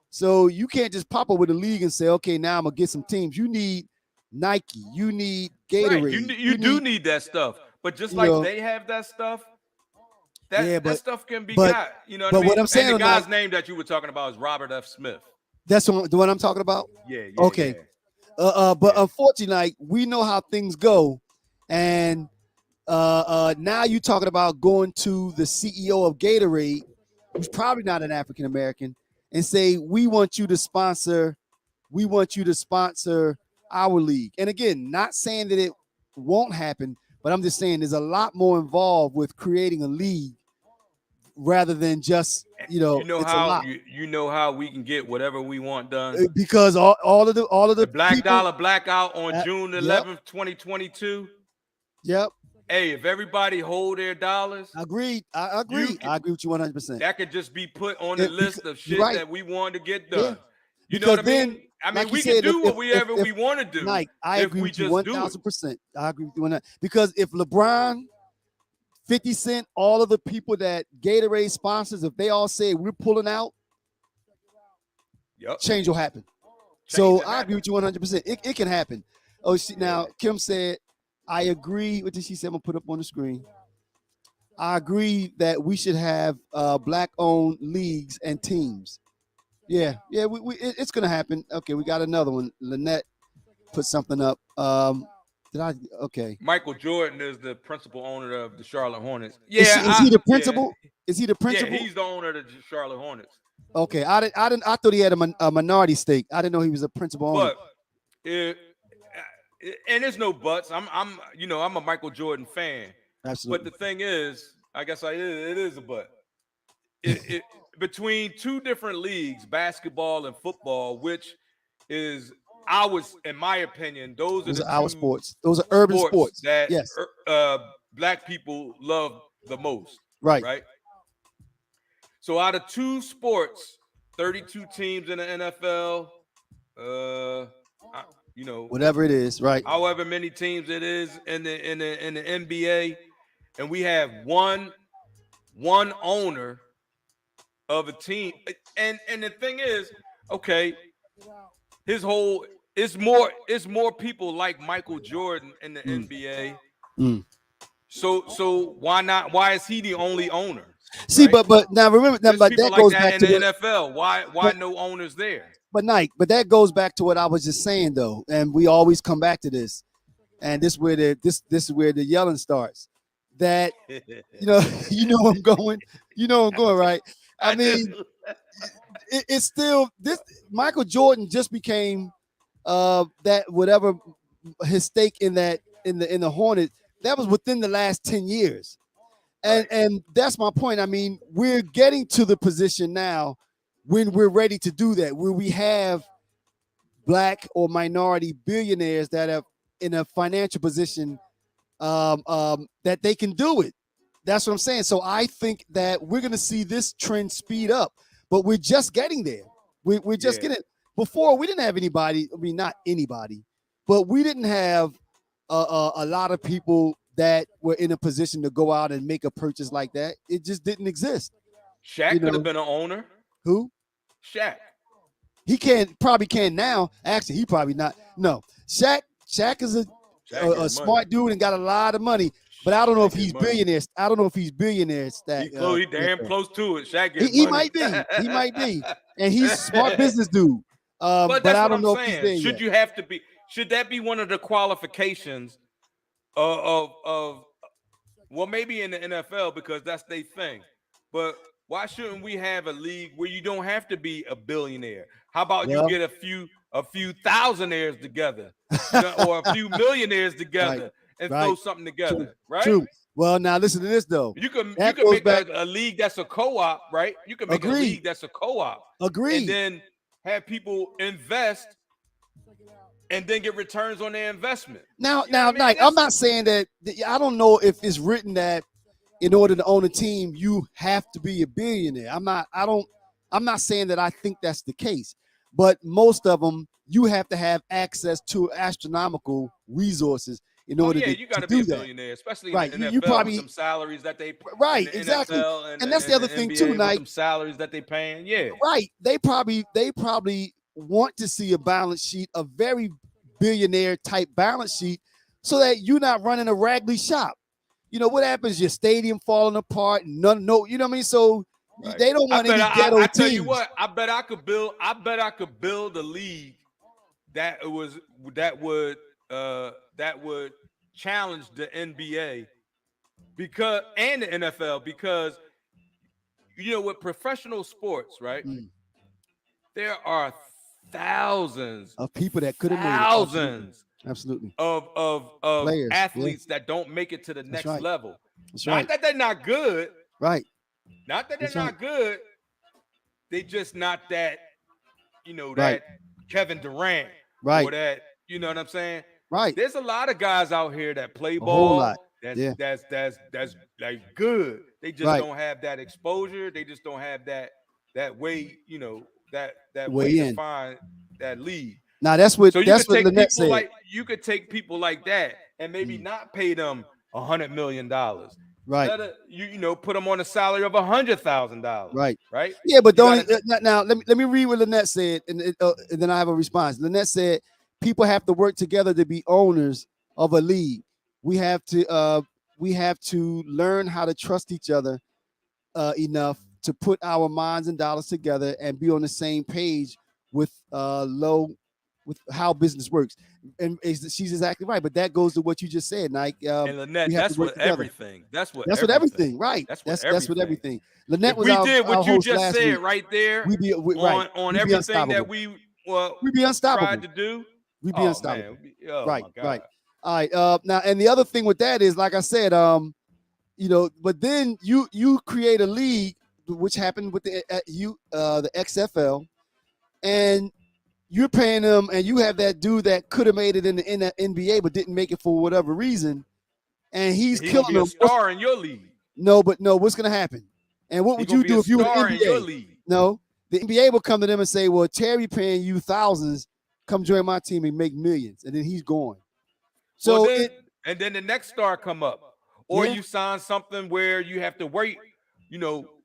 So you can't just pop up with a league and say, okay, now I'm gonna get some teams. You need Nike, you need Gatorade. Right. You do need that stuff, but just like they have that stuff, that stuff can be got. You know what I mean? What I'm saying, and the guy's name that you were talking about is Robert F. Smith. That's the one I'm talking about. Yeah. Okay. Yeah. But unfortunately, like, we know how things go, and now you're talking about going to the CEO of Gatorade, who's probably not an African American, and say, we want you to sponsor our league. And again, not saying that it won't happen, but I'm just saying there's a lot more involved with creating a league rather than just, you know how we can get whatever we want done, because all of the Black people, Dollar blackout on June 11th, 2022. Yep. Hey, if everybody hold their dollars, agreed. I agree. I agree with you 100%. That could just be put on the list of shit that we want to get done. Yeah. You know what I mean? I mean, we can do whatever we want to do. Mike, I agree with you 1,000%. I agree with you on that. Because if LeBron, 50 Cent, all of the people that Gatorade sponsors, if they all say we're pulling out, change will happen. So I agree with you 100%. It can happen. Oh, now Kim said, I agree. What did she say? I'm gonna put up on the screen. I agree that we should have black-owned leagues and teams. Yeah, it's gonna happen. Okay, we got another one. Lynette put something up. Okay. Michael Jordan is the principal owner of the Charlotte Hornets. Yeah, is he the principal? Yeah. Is he the principal? Yeah, he's the owner of the Charlotte Hornets. Okay, I thought he had a minority stake. I didn't know he was a principal owner. But and there's no buts. I'm a Michael Jordan fan. Absolutely. But the thing is, I guess it is a but. Between two different leagues, basketball and football, which is in my opinion, those are our sports. Those are urban sports that black people love the most. Right. So out of two sports, 32 teams in the NFL, whatever it is, right? However many teams it is in the NBA, and we have one owner of a team, and the thing is, okay, it's more people like Michael Jordan in the NBA. So why is he the only owner? See, right? but now remember, but that goes back to the NFL. Why no owners there? But that goes back to what I was just saying though, and we always come back to this, and this is where the yelling starts. That you know where I'm going. You know where I'm going, right? I mean, it's still this. Michael Jordan just became that whatever his stake in the Hornets, that was within the last 10 years. And that's my point. I mean, we're getting to the position now when we're ready to do that, where we have black or minority billionaires that are in a financial position that they can do it. That's what I'm saying. So I think that we're going to see this trend speed up, but we're just getting there. We're just getting. Before, we didn't have anybody. I mean, not anybody, but we didn't have a lot of people that were in a position to go out and make a purchase like that. It just didn't exist. Shaq could have been an owner. Who? Shaq. He probably can now. Actually, he probably not. No, Shaq is a smart dude and got a lot of money. But I don't know if he's billionaire. I don't know if he's billionaire. He damn close to it. Shaq gets he money. might be. He might be. And he's a smart business dude. But I don't know saying. if he's there Should yet. you have to be? Should that be one of the qualifications of well, maybe in the NFL because that's their thing. But why shouldn't we have a league where you don't have to be a billionaire? How about you get a few thousandaires together, or a few millionaires together and throw something together, True. right? True. Well, now listen to this though. You can make a league that's a co-op, right? You can make a league that's a co-op. Agreed. And then have people invest and then get returns on their investment. Now, Nike, I'm not saying that. I don't know if it's written that in order to own a team, you have to be a billionaire. I'm not saying that I think that's the case, but most of them, you have to have access to astronomical resources in order to you got to do be a that. billionaire, especially Right. in the NFL, You probably with some salaries that they exactly. NFL and that's the other thing NBA too, with Nike. some salaries that they paying. Yeah. Right. They probably want to see a balance sheet, a very billionaire type balance sheet, so that you're not running a raggedy shop. You know what happens? Your stadium falling apart. You know what I mean? So they don't want any ghetto teams. I tell you what, I bet I could build a league that would challenge the NBA and the NFL, because with professional sports, right? There are thousands of people that could have made it. Absolutely. Of players, athletes that don't make it to the next level. That's not that they're not good. Right. Not that they're not good. They just not that, that Kevin Durant. Right. Or that, you know what I'm saying? Right. There's a lot of guys out here that play a ball. Whole lot. That's like good. They just don't have that exposure. They just don't have that way, that way to find that lead. Now that's what Lynette said. You could take people like that and maybe not pay them $100 million. Right. Put them on a salary of $100,000. Right. Right. Yeah, but now let me read what Lynette said, and then I have a response. Lynette said people have to work together to be owners of a league. We have to learn how to trust each other enough to put our minds and dollars together and be on the same page with how business works. And she's exactly right. But that goes to what you just said, Nike. And Lynette, that's what everything. That's what everything. Right. That's what everything. Lynette, we did what you just said right there. We'd be on everything that we be unstoppable. Tried to do. We'd be unstoppable. Right. All right. Now, and the other thing with that is, like I said, but then you create a league, which happened with the XFL, and you're paying them, and you have that dude that could have made it in the NBA but didn't make it for whatever reason, and he's killing them. Star in your league. No, what's gonna happen? And what would you do if you were in the NBA? Your league. No, the NBA will come to them and say, "Well, Terry paying you thousands, come join my team and make millions," and then he's gone. So and then the next star come up, or you sign something where you have to wait.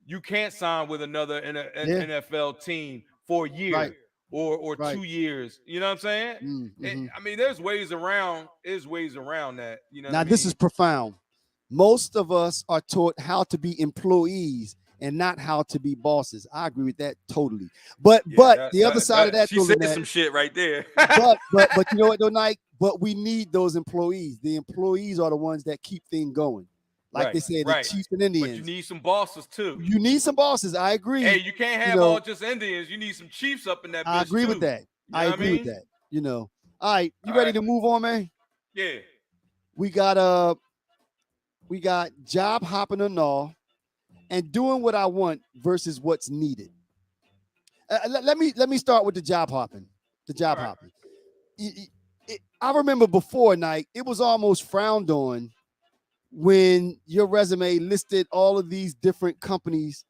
You can't sign with another NFL team for a year. Right. Or 2 years, you know what I'm saying? Mm-hmm. I mean, there's ways around that. Now, this is profound. Most of us are taught how to be employees and not how to be bosses. I agree with that totally. But the other side of that, she said some shit right there. but you know what, though, Nike? But we need those employees. The employees are the ones that keep things going. Like they said, the Chiefs and Indians. But you need some bosses too. You need some bosses. I agree. Hey, you can't have all just Indians. You need some Chiefs up in that. I agree with that. I agree with that. All right, you ready to move on, man? Yeah. We got job hopping and all, and doing what I want versus what's needed. Let me start with the job hopping. I remember before, Nike, it was almost frowned on when your resume listed all of these different companies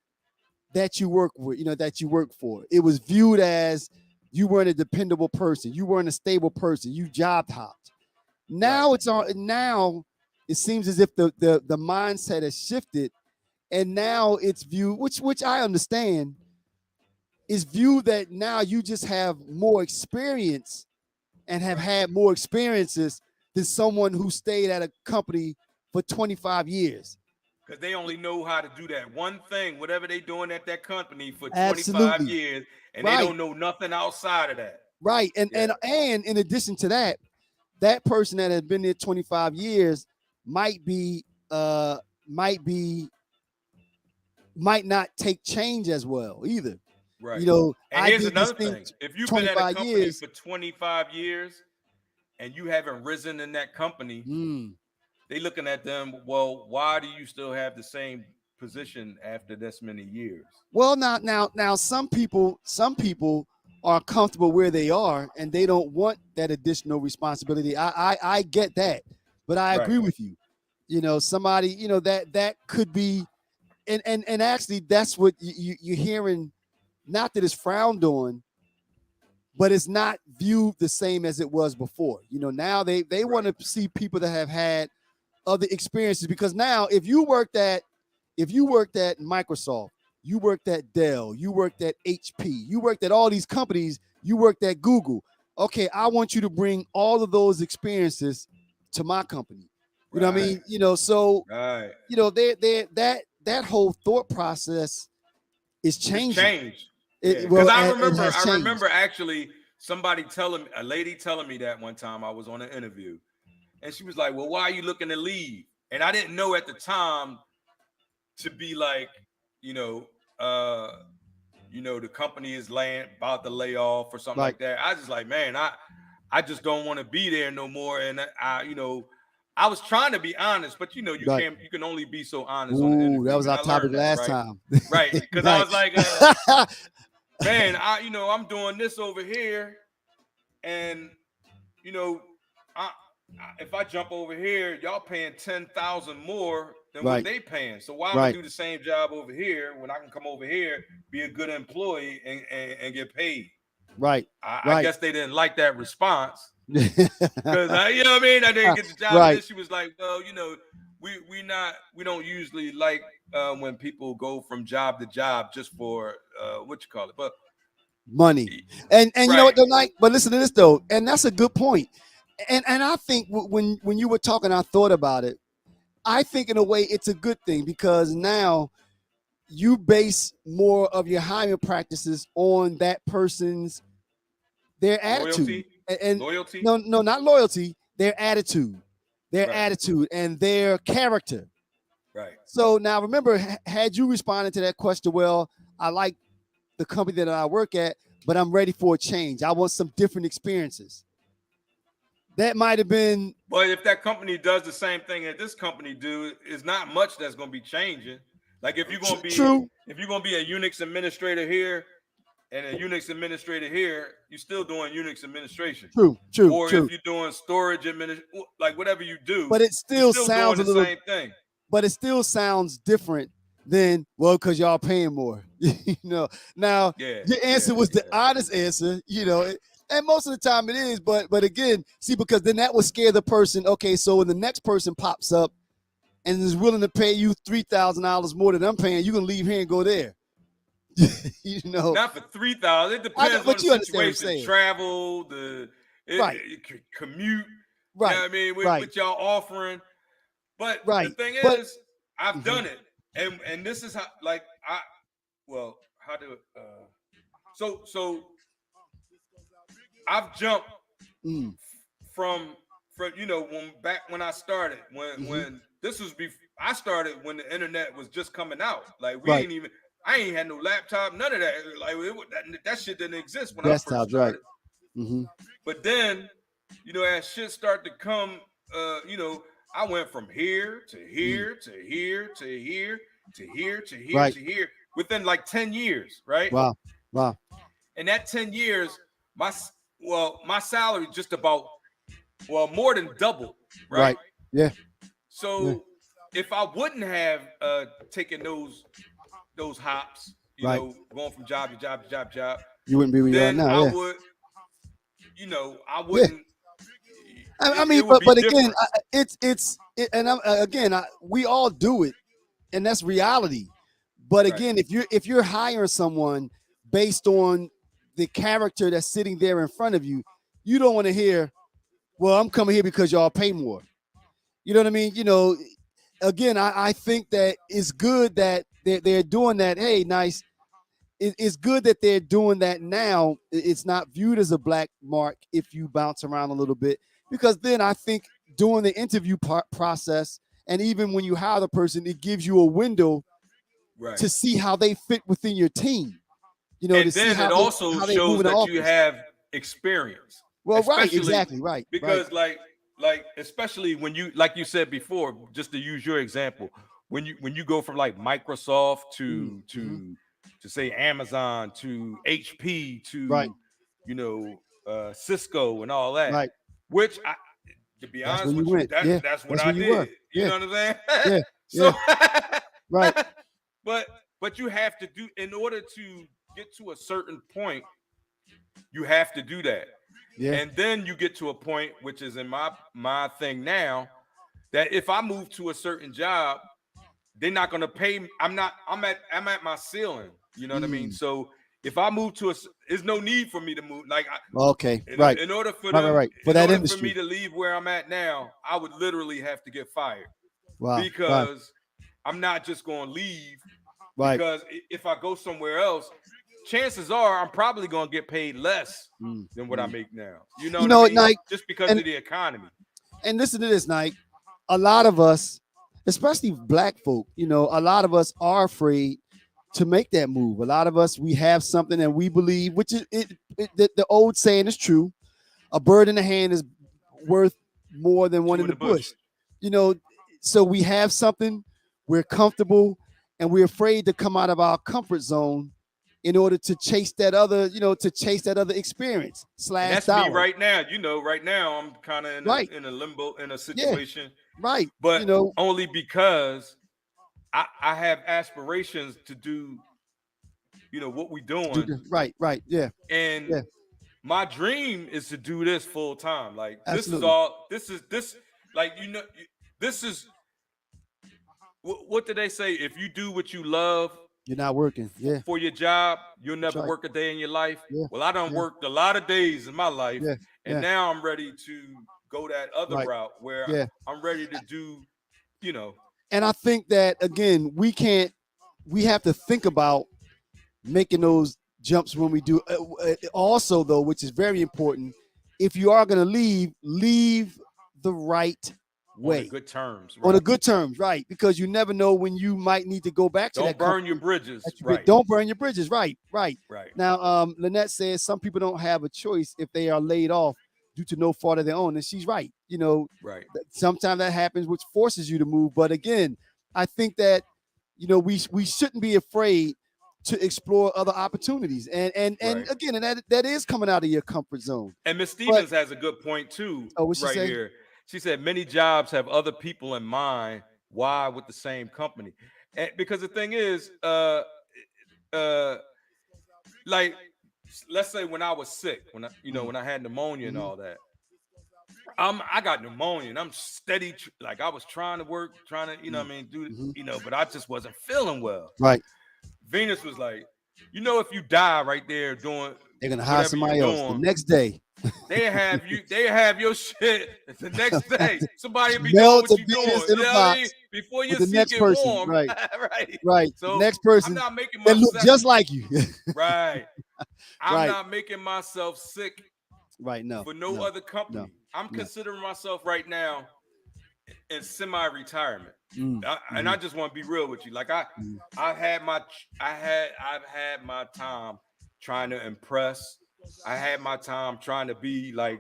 that you work with, that you work for. It was viewed as You weren't a dependable person. You weren't a stable person. You job hopped. Now it's on. Now it seems as if the mindset has shifted, and now it's viewed, which I understand, is viewed that now you just have more experience and have had more experiences than someone who stayed at a company for 25 years. Because they only know how to do that one thing, whatever they doing at that company for 25 Absolutely. years, and Right. they don't know nothing outside of that. Right. And in addition to that, that person that has been there 25 years might not take change as well either. Right. You know, and I here's did another this thing thing. If you've been at a 25 company years. for 25 years and you haven't risen in that company, they looking at them, well, why do you still have the same position after this many years? Well, now some people are comfortable where they are and they don't want that additional responsibility. I get that, but I agree with you. You know, somebody, you know, that could be, and actually that's what you're hearing. Not that it's frowned on, but it's not viewed the same as it was before. You know, now they want to see people that have had other experiences, because now if you worked at Microsoft, you worked at Dell, you worked at HP, you worked at all these companies, you worked at Google. Okay, I want you to bring all of those experiences to my company. You know what I mean? You know, so you know, that whole thought process is changing. It's changed. Well, I I remember actually a lady telling me that one time I was on an interview, and she was like, well, why are you looking to leave? And I didn't know at the time to be like, the company is about to lay off or something like that. I was just like, man, I just don't want to be there no more. And I was trying to be honest, but you can only be so honest on the interview. That was our topic last time. Right. Because I was like, man, I'm doing this over here. And, if I jump over here, y'all paying 10,000 more than what they paying. So why am I do the same job over here when I can come over here, be a good employee and get paid? Right. I guess they didn't like that response. Because I didn't get the job. And then she was like, well, we don't usually like when people go from job to job just for but money. And you know what, though, but listen to this though, and that's a good point. And I think when you were talking, I thought about it. I think in a way it's a good thing, because now you base more of your hiring practices on that person's their attitude and loyalty. No, not loyalty. Their attitude, attitude, and their character. Right. So now remember, had you responded to that question, well, I like the company that I work at, but I'm ready for a change. I want some different experiences. That might have been. But if that company does the same thing that this company do, it's not much that's going to be changing. Like if you're going to be if you're going to be a Unix administrator here and a Unix administrator here, you're still doing Unix administration. True. Or if you're doing storage like whatever you do, but it still sounds doing the same thing. But it still sounds different than, well, because y'all paying more. Now your answer was the honest answer. And most of the time it is, but again, see, because then that would scare the person. Okay, so when the next person pops up and is willing to pay you $3,000 more than I'm paying, you can leave here and go there. Not for $3,000. It depends on the situation, travel, commute. Right. You know what I mean, with y'all offering. But the thing is, I've done it, and this is how. So I've jumped from when I started, when this was I started when the internet was just coming out. Like I ain't had no laptop, none of that. Like that shit didn't exist when I first started. But then, as shit started to come, I went from here to here to here to here to here to here to here within like 10 years, right? Wow. And that 10 years, my salary just about more than doubled, right? Yeah. So if I wouldn't have taken those hops, going from job to job to job to job, You wouldn't be where you are then now. I Yeah. would, I Yeah. wouldn't. I mean, It would be but again, different. and we all do it, and that's reality. But Right. again, if you're hiring someone based on the character that's sitting there in front of you, you don't want to hear, "Well, I'm coming here because y'all pay more." You know what I mean? Again, I think that it's good that they're doing that. Hey, nice. It's good that they're doing that now. It's not viewed as a black mark if you bounce around a little bit, because then I think during the interview process, and even when you hire the person, it gives you a window Right. to see how they fit within your team. To And see then it also how they move shows in the that you office. have experience, Well, right, especially exactly, right, right. because especially when you, like you said before, just to use your example, when you go from like Microsoft to Mm-hmm. to say Amazon to HP Right, to Cisco and all that, right. which I, to be That's where honest you with you, went. Yeah, that's what that's I where you were. did. You Yeah, know what I'm saying? yeah, So yeah. Right. but you have to do, in order to get to a certain point, you have to do that. Yeah. And then you get to a point, which is in my thing now, that if I move to a certain job, they're not going to pay me. I'm at my ceiling. You know what I mean? Mm. So if I move to there's no need for me to move. Like Okay. Right. in order for Right. Right. them, Right. For in that order for me industry. to leave where I'm at now, I would literally have to get fired, Wow. Right. because I'm not just going to leave, Right. because if I go somewhere else, chances are I'm probably going to get paid less Mm, than what I mm. make now. You know You what I know, mean? Nike, Just because and of the economy. listen to this, Nike. A lot of us, especially black folk, a lot of us are afraid to make that move. A lot of us, we have something and we believe, which is the old saying is true: a bird in the hand is worth more than one Two in in the the bush. bush. You know, so we have something, we're comfortable, and we're afraid to come out of our comfort zone in order to chase that other, experience And slash that's me dollar. right now. Right now I'm kind of Right. in a limbo, in a Yeah. situation, Right. but only because I have aspirations to do, what we're doing. Right. Right. Yeah. And Yeah. my dream is to do this full time. Like this is Absolutely. all this is this like this is what did they say? If you do what you love You're not working. Yeah. for your job, you'll That's never right. work a day in your life. Yeah. Well, I done Yeah. worked a lot of days in my life, Yeah. and Yeah. now I'm ready to go that other Right. route where Yeah. I'm ready to do, And I think that again, we have to think about making those jumps when we do. Also, though, which is very important, if you are going to leave the right on the way, good terms, on a right? good terms, right? Because you never know when you might need to go back to Don't that burn your company that bridges, you've been. right? Don't burn your bridges, right? Right. Right, Now, Lynette says some people don't have a choice if they are laid off due to no fault of their own, and she's right. right, Sometimes that happens, which forces you to move. But again, I think that we shouldn't be afraid to explore other opportunities, and right. again, and that is coming out of your comfort zone. And Miss But Stevens has a good point too, what she right say? here. She said many jobs have other people in mind. Why with the same company? And because the thing is, uh, like let's say when I was sick, when I had pneumonia and Mm-hmm. all that, I got pneumonia and I'm steady, like I was trying to work, trying to, what I mean, do, Mm-hmm. but I just wasn't feeling well. Right. Venus was like, if you die right there doing They're gonna hire whatever you're somebody else the doing, next day. they have your shit the next day. Somebody will be doing Mail what to you Venus doing. in You a know what I mean? box Before with your the seat next get person. warm. Right. Right. Right. The So next I'm person not making that look myself just like you. right. I'm Right. not making myself sick Right. No. for no No. other No. company. I'm No. considering myself right now in semi-retirement. And Mm-hmm. I just want to be real with you. Like I've had my time trying to impress. I had my time trying to be like,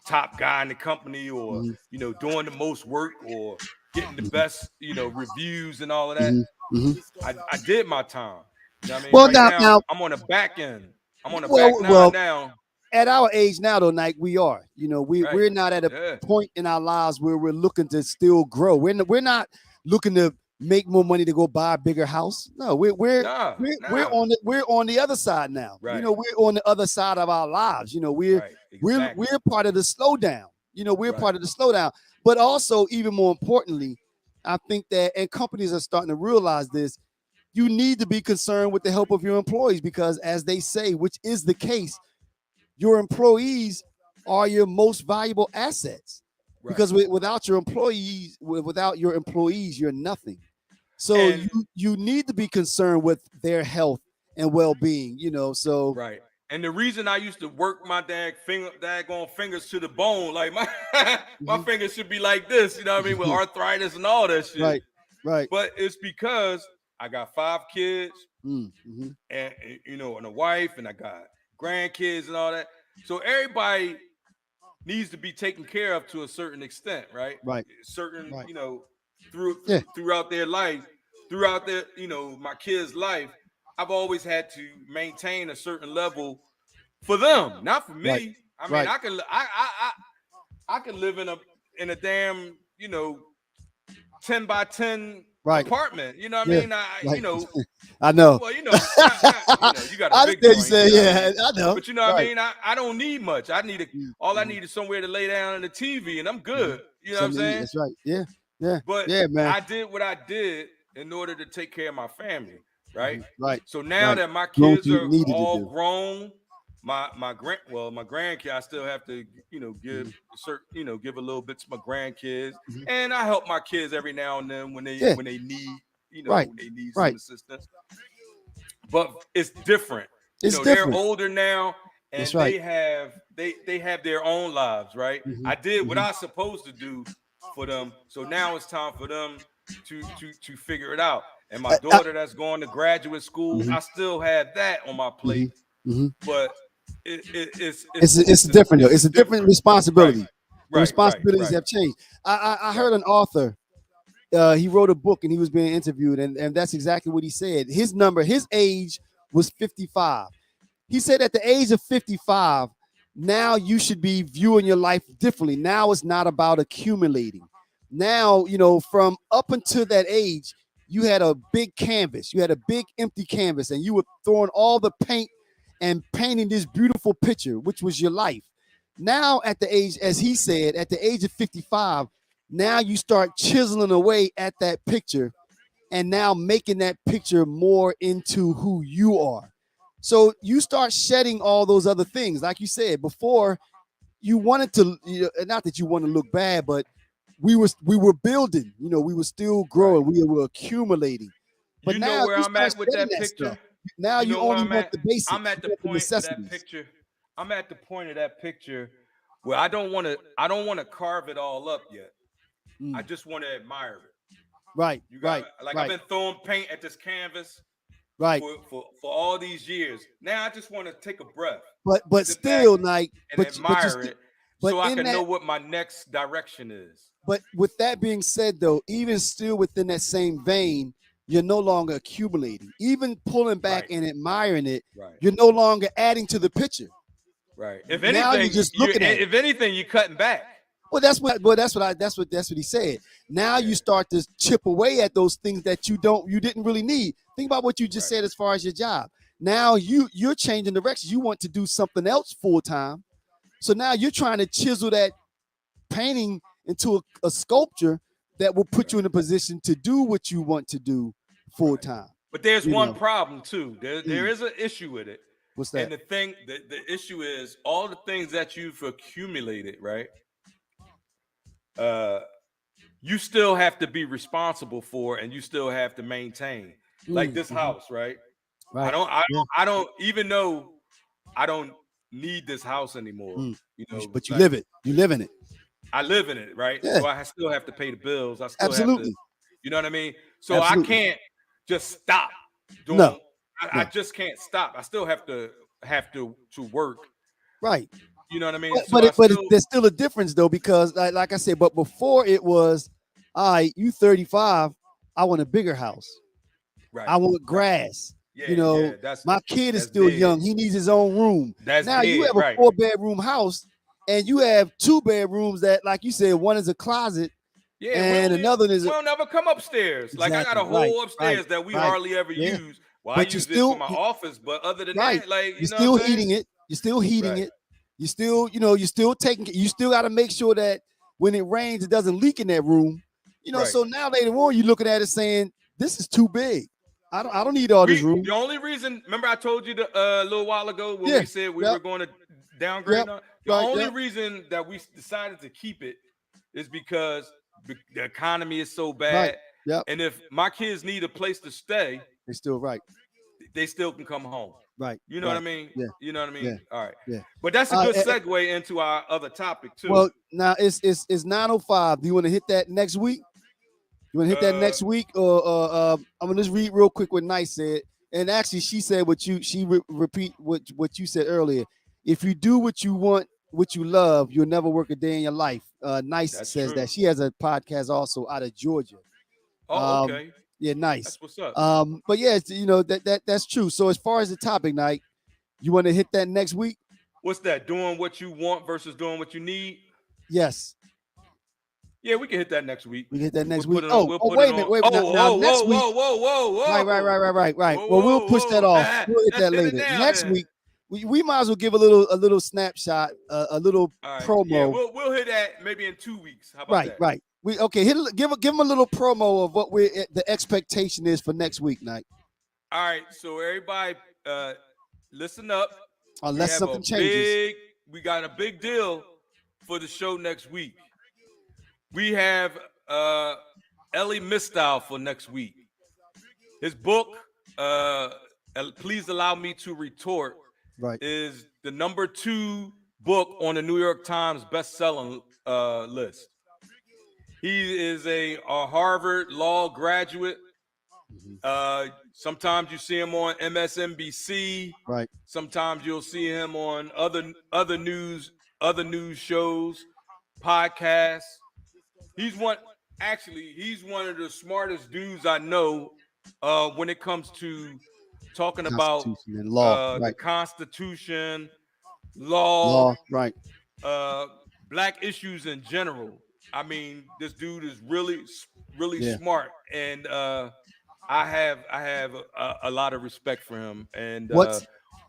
top guy in the company, or, Mm-hmm. doing the most work, or getting the best, reviews and all of that. Mm-hmm. Mm-hmm. I did my time. You know what I mean? Well, Right now, now, now, I'm on the back end. I'm on the back well, nine well, now. at our age now, though, Nike, we are. Right. We're not at a Yeah. point in our lives where we're looking to still grow. We're not looking to make more money to go buy a bigger house. No, Nah, we're on the other side now. right, We're on the other side of our lives. right, exactly, We're part of the slowdown. We're right, part of the slowdown. But also, even more importantly, I think that, and companies are starting to realize this, you need to be concerned with the health of your employees, because as they say, which is the case, your employees are your most valuable assets. right. Because without your employees, you're nothing. So And you need to be concerned with their health and well-being. So right. And the reason I used to work my daggone fingers to the bone, like my my mhm, fingers should be like this, you know what I mean, with arthritis and all that shit. right, right, But it's because I got 5 kids mhm, and a wife, and I got grandkids and all that. So everybody needs to be taken care of to a certain extent, right? right, Certain, right. Yeah, throughout their life, throughout their, my kids' life, I've always had to maintain a certain level for them, not for right, me. I mean, right, I could live in a damn, 10 by 10 right. apartment. You know what I Yeah, mean? right. I know. Well, not you got a I big understand you joint, say, you know what I yeah, mean? I know. But you know what I Right. mean? I don't need much. All I Mhm. need is somewhere to lay down in the TV and I'm Mhm. good. You know what I'm Something to eat. saying? That's right. Yeah, yeah, But yeah, man. I did what I did in order to take care of my family, right? Right, So now right. that my Doing what kids you are needed to all do. grown, my grandkid, I still have to, give Mhm, certain, give a little bit to my grandkids, mhm. and I help my kids every now and then Yeah, when they need, right, they need some right. assistance. But it's different. It's They're different. older now That's and right. they have their own lives, right? Mhm, I did what mhm. I was supposed to do for them. So now it's time for them to figure it out. And my I, daughter that's going to graduate school, mhm, I still have that on my plate, mhm, mhm. but it's It's different though. it's It's a a different different, right, responsibility. The right, right, responsibilities right, have changed. I right, heard an author. He wrote a book and he was being interviewed, and that's exactly what he said. His age was 55. He said at the age of 55, now you should be viewing your life differently. Now it's not about accumulating. Now, from up until that age, you had a big canvas, you had a big empty canvas, and you were throwing all the paint and painting this beautiful picture, which was your life. Now, at the age, as he said, at the age of 55, now you start chiseling away at that picture and now making that picture more into who you are. So you start shedding all those other things. Like you said before, you wanted to, not that you want to look bad, but we were building, we were still right. growing, we were accumulating. But You know now where you I'm start at with shedding that that stuff. picture? Now You you know where only I'm want at? the I'm basics, at you the want the point of that necessities. picture. I'm at the point of that picture where I don't want to carve it all up yet. I Mm, just want to admire it. right, You got right, like I've right, been throwing paint at this canvas right. for all these years. Now I just want to take a breath, But sit back still, like, and but you admire still, it but so I in can know that, what my next direction is. but with that being said, though, even still within that same vein, you're no longer accumulating. Even pulling back Right, and admiring it, right, you're no longer adding to the picture. right. If Now you're anything, just looking at it. you're cutting back. That's what he said. Now Yeah, you start to chip away at those things that you didn't really need. Think about what you just right, said as far as your job. Now you're changing directions. You want to do something else full time. So now you're trying to chisel that painting into a sculpture that will put you right, in a position to do what you want to do full right. time. But there's You one know, problem too. There mm, is an issue with it. what's And that? the issue is all the things that you've accumulated, right? Uh, you still have to be responsible for, and you still have to maintain. Like Mm, this mhm. house, right? I Right. don't, I Yeah. don't, I don't. Even though I don't need this house anymore, Mm. But you like live it. You live in it. I live in it, right? Yeah. So I still have to pay the bills. I still have to, Absolutely. you know what I mean? So I Absolutely. can't just stop No. doing. I No. just can't stop. I still have to work. Right. You know what I mean? But So but, I it, but still there's still a difference though, because like I said, but before it was, all right, you 35, I want a bigger house. I right, want right. grass. You Yeah, know, yeah. That's my kid is that's still dead. young. He needs his own room. That's Now you dead. have a Right, 4-bedroom house and you have 2 bedrooms that, like you said, one is a closet. Yeah, And another is we'll never come upstairs. Like I got exactly a whole upstairs that we right. hardly ever Yeah. use. Well, I But you use it for still my office, but other than right. that, like You're you know still what I'm saying? heating it. You're still heating Right. it. You still, you're still taking. You still got to make sure that when it rains, it doesn't leak in that room. Right. So now later on, you're looking at it saying, "This is too big. I don't need all this room." The only reason, remember I told you a little while ago when Yeah. we said we Yep. were going to downgrade. Yep. The Right. only Yep. reason that we decided to keep it is because the economy is so Right. bad. Yep. And if my kids need a place to stay, They're still right. they still can come home. Right. You know right. what I mean? Yeah. You know what I mean? Yeah. All right. Yeah. But that's a good segue into our other topic too. Well, now it's 9:05. Do you want to hit that next week? You want to hit that next week, or I'm gonna just read real quick what Nice said. And actually, she said repeat what you said earlier. If you do what you want, what you love, you'll never work a day in your life. Nice That's says true. that. She has a podcast also out of Georgia. Oh, okay. Yeah, nice. That's what's up. But yeah, that's true. So as far as the topic, night, you want to hit that next week? What's that? Doing what you want versus doing what you need? Yes. Yeah, we can hit that next week. We hit that next week. Wait a minute, wait. Now, next week. Whoa. Right. Well, we'll push that off. We'll hit that later. Next week, we might as well give a little snapshot, a little promo. Yeah, we'll hit that maybe in 2 weeks. How about that? Right. Give them a little promo of what the expectation is for next week, night. All right, so everybody, listen up. Unless something changes. We got a big deal for the show next week. We have Ellie Mistow for next week. His book, Please Allow Me to Retort, is the number 2 book on the New York Times best-selling list. He is a Harvard law graduate. Sometimes you see him on MSNBC. Right. Sometimes you'll see him on other news shows, podcasts. He's one of the smartest dudes I know when it comes to talking about and law, the Constitution, law, right, black issues in general. I mean, this dude is really smart, and I have a lot of respect for him, and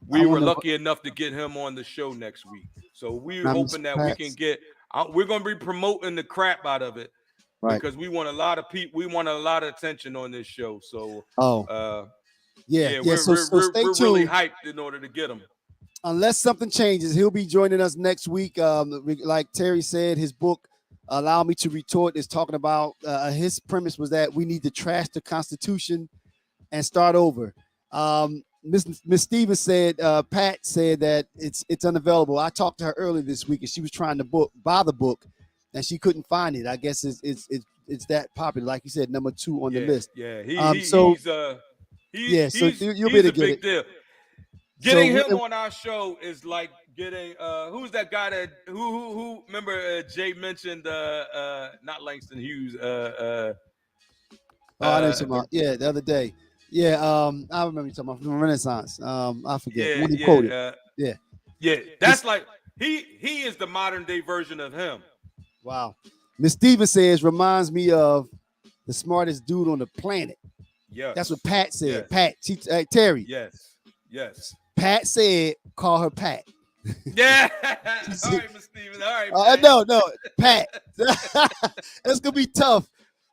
we were lucky enough to get him on the show next week. So we're hoping that we can get. We're going to be promoting the crap out of it because we want a lot of people. We want a lot of attention on this show. So we're really hyped in order to get him. Unless something changes, he'll be joining us next week. Like Terry said, his book, Allow Me to Retort, is talking about his premise was that we need to trash the Constitution and start over. Miss Stevens said, Pat said that it's unavailable. I talked to her earlier this week, and she was trying to buy the book, and she couldn't find it. I guess it's that popular, like you said, number 2 on the list. Yeah, he's a big deal. Getting him on our show is like getting who's that guy that who remember Jay mentioned not Langston Hughes I know something about the other day. Yeah, I remember you talking about from Renaissance. I forget what he quoted. That's like he is the modern day version of him. Wow. Miss Stevens says reminds me of the smartest dude on the planet. Yeah, that's what Pat said. Yes. Pat, Terry. Yes. Pat said, call her Pat. Yeah. All right, Miss Stevens. All right. No, Pat. That's gonna be tough.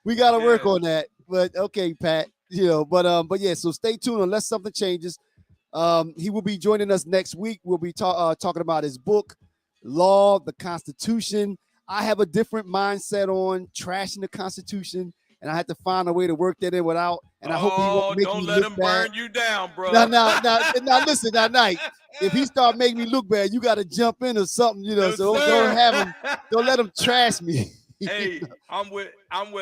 We got to work on that. But okay, Pat. But yeah. So stay tuned unless something changes. He will be joining us next week. We'll be talking about his book, Law, the Constitution. I have a different mindset on trashing the Constitution, and I had to find a way to work that in without. And I hope he won't make me look bad. Don't let him burn you down, bro. Now, listen, that night, if he start making me look bad, you got to jump in or something, So don't let him trash me. Hey, I'm with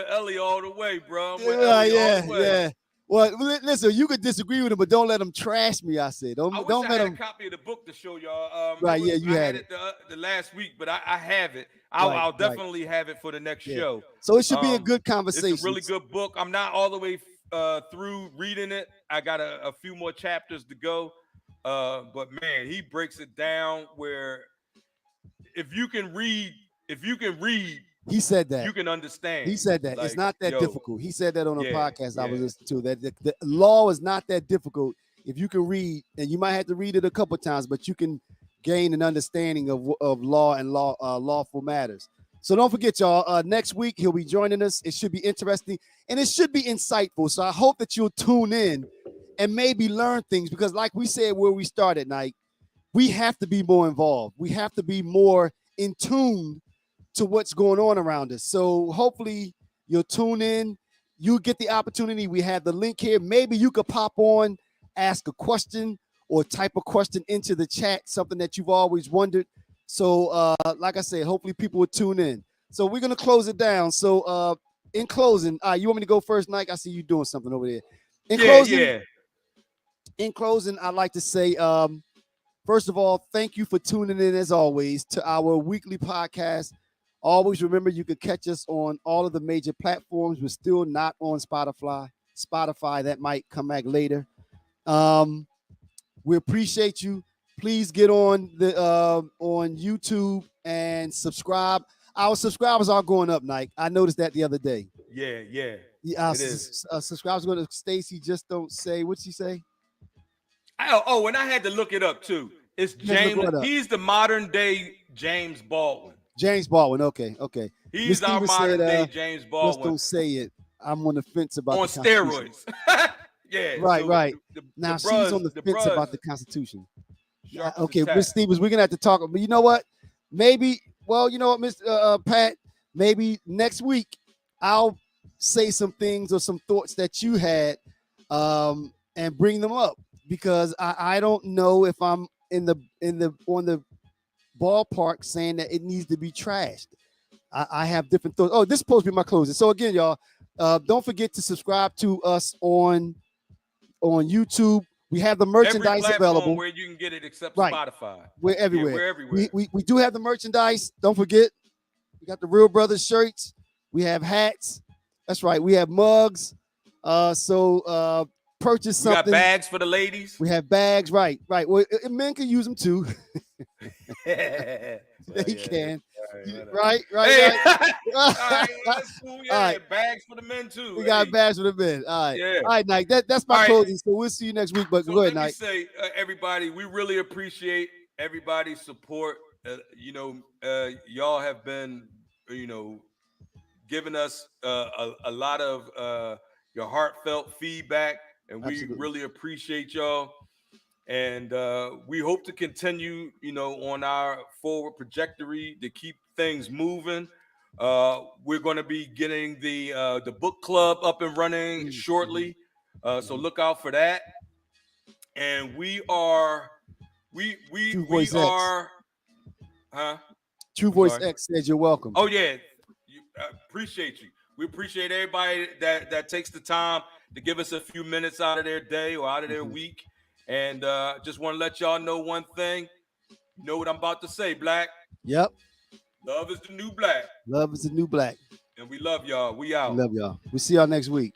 Ellie all the way, bro. Yeah. Well, listen, you could disagree with him, but don't let him trash me. I said, don't let him. A copy of the book to show y'all. You had it the last week, but I have it. I'll definitely have it for the next show. So it should be a good conversation. It's a really good book. I'm not all the way through reading it. I got a few more chapters to go. But man, he breaks it down where if you can read He said that. You can understand. He said that. Like, it's not that yo, difficult. He said that on a yeah, podcast I was yeah. listening to. That the law is not that difficult if you can read, and you might have to read it a couple times, but you can gain an understanding of law and lawful matters. So don't forget, y'all. Next week he'll be joining us. It should be interesting and it should be insightful. So I hope that you'll tune in and maybe learn things, because, like we said where we started, Nike, we have to be more involved. We have to be more in tune to what's going on around us. So hopefully you'll tune in. You get the opportunity. We have the link here. Maybe you could pop on, ask a question, or type a question into the chat, something that you've always wondered. So like I said, hopefully people will tune in. So we're going to close it down. So in closing, you want me to go first, Nike? I see you doing something over there. In closing, I'd like to say, first of all, thank you for tuning in, as always, to our weekly podcast. Always remember, you can catch us on all of the major platforms. We're still not on Spotify. That might come back later. We appreciate you. Please get on YouTube and subscribe. Our subscribers are going up, Nike. I noticed that the other day. Yeah. Our subscribers going to Stacy. Just don't say. What'd she say? And I had to look it up too. It's James. He's the modern day James Baldwin. James Baldwin. Okay. He's our modern day James Baldwin. Just don't say it. I'm on the fence about on steroids. Yeah. Right. Now she's on the fence about the Constitution. Okay, Miss Stevens, we're gonna have to talk. But you know what? Maybe. Well, you know what, Miss Pat. Maybe next week I'll say some things or some thoughts that you had, and bring them up, because I don't know if I'm on the ballpark saying that it needs to be trashed. I have different thoughts. Oh, this is supposed to be my closing. So again, y'all, don't forget to subscribe to us on YouTube. We have the merchandise available where you can get it, except Spotify. We're everywhere. Yeah, we're everywhere. We do have the merchandise. Don't forget, we got the Real Brothers shirts. We have hats. That's right. We have mugs. So purchase something. We got bags for the ladies. We have bags. Right. Well, men can use them too. They can. Right. Hey. All right, that's cool. Yeah, all right. Bags for the men too. We got bags for the men. All right. Yeah. All right, Nike. That's my closing. So we'll see you next week. But go ahead, Nike. Say, everybody, we really appreciate everybody's support. Y'all have been, giving us a lot of your heartfelt feedback, and we really appreciate y'all. And we hope to continue, on our forward trajectory to keep things moving. We're going to be getting the book club up and running shortly, so look out for that. And we are, True Voice X says you're welcome. Oh yeah, appreciate you. We appreciate everybody that takes the time to give us a few minutes out of their day or out of their week. And just want to let y'all know one thing. You know what I'm about to say, Black? Yep. Love is the new black. Love is the new black. And we love y'all. We out. We love y'all. We'll see y'all next week.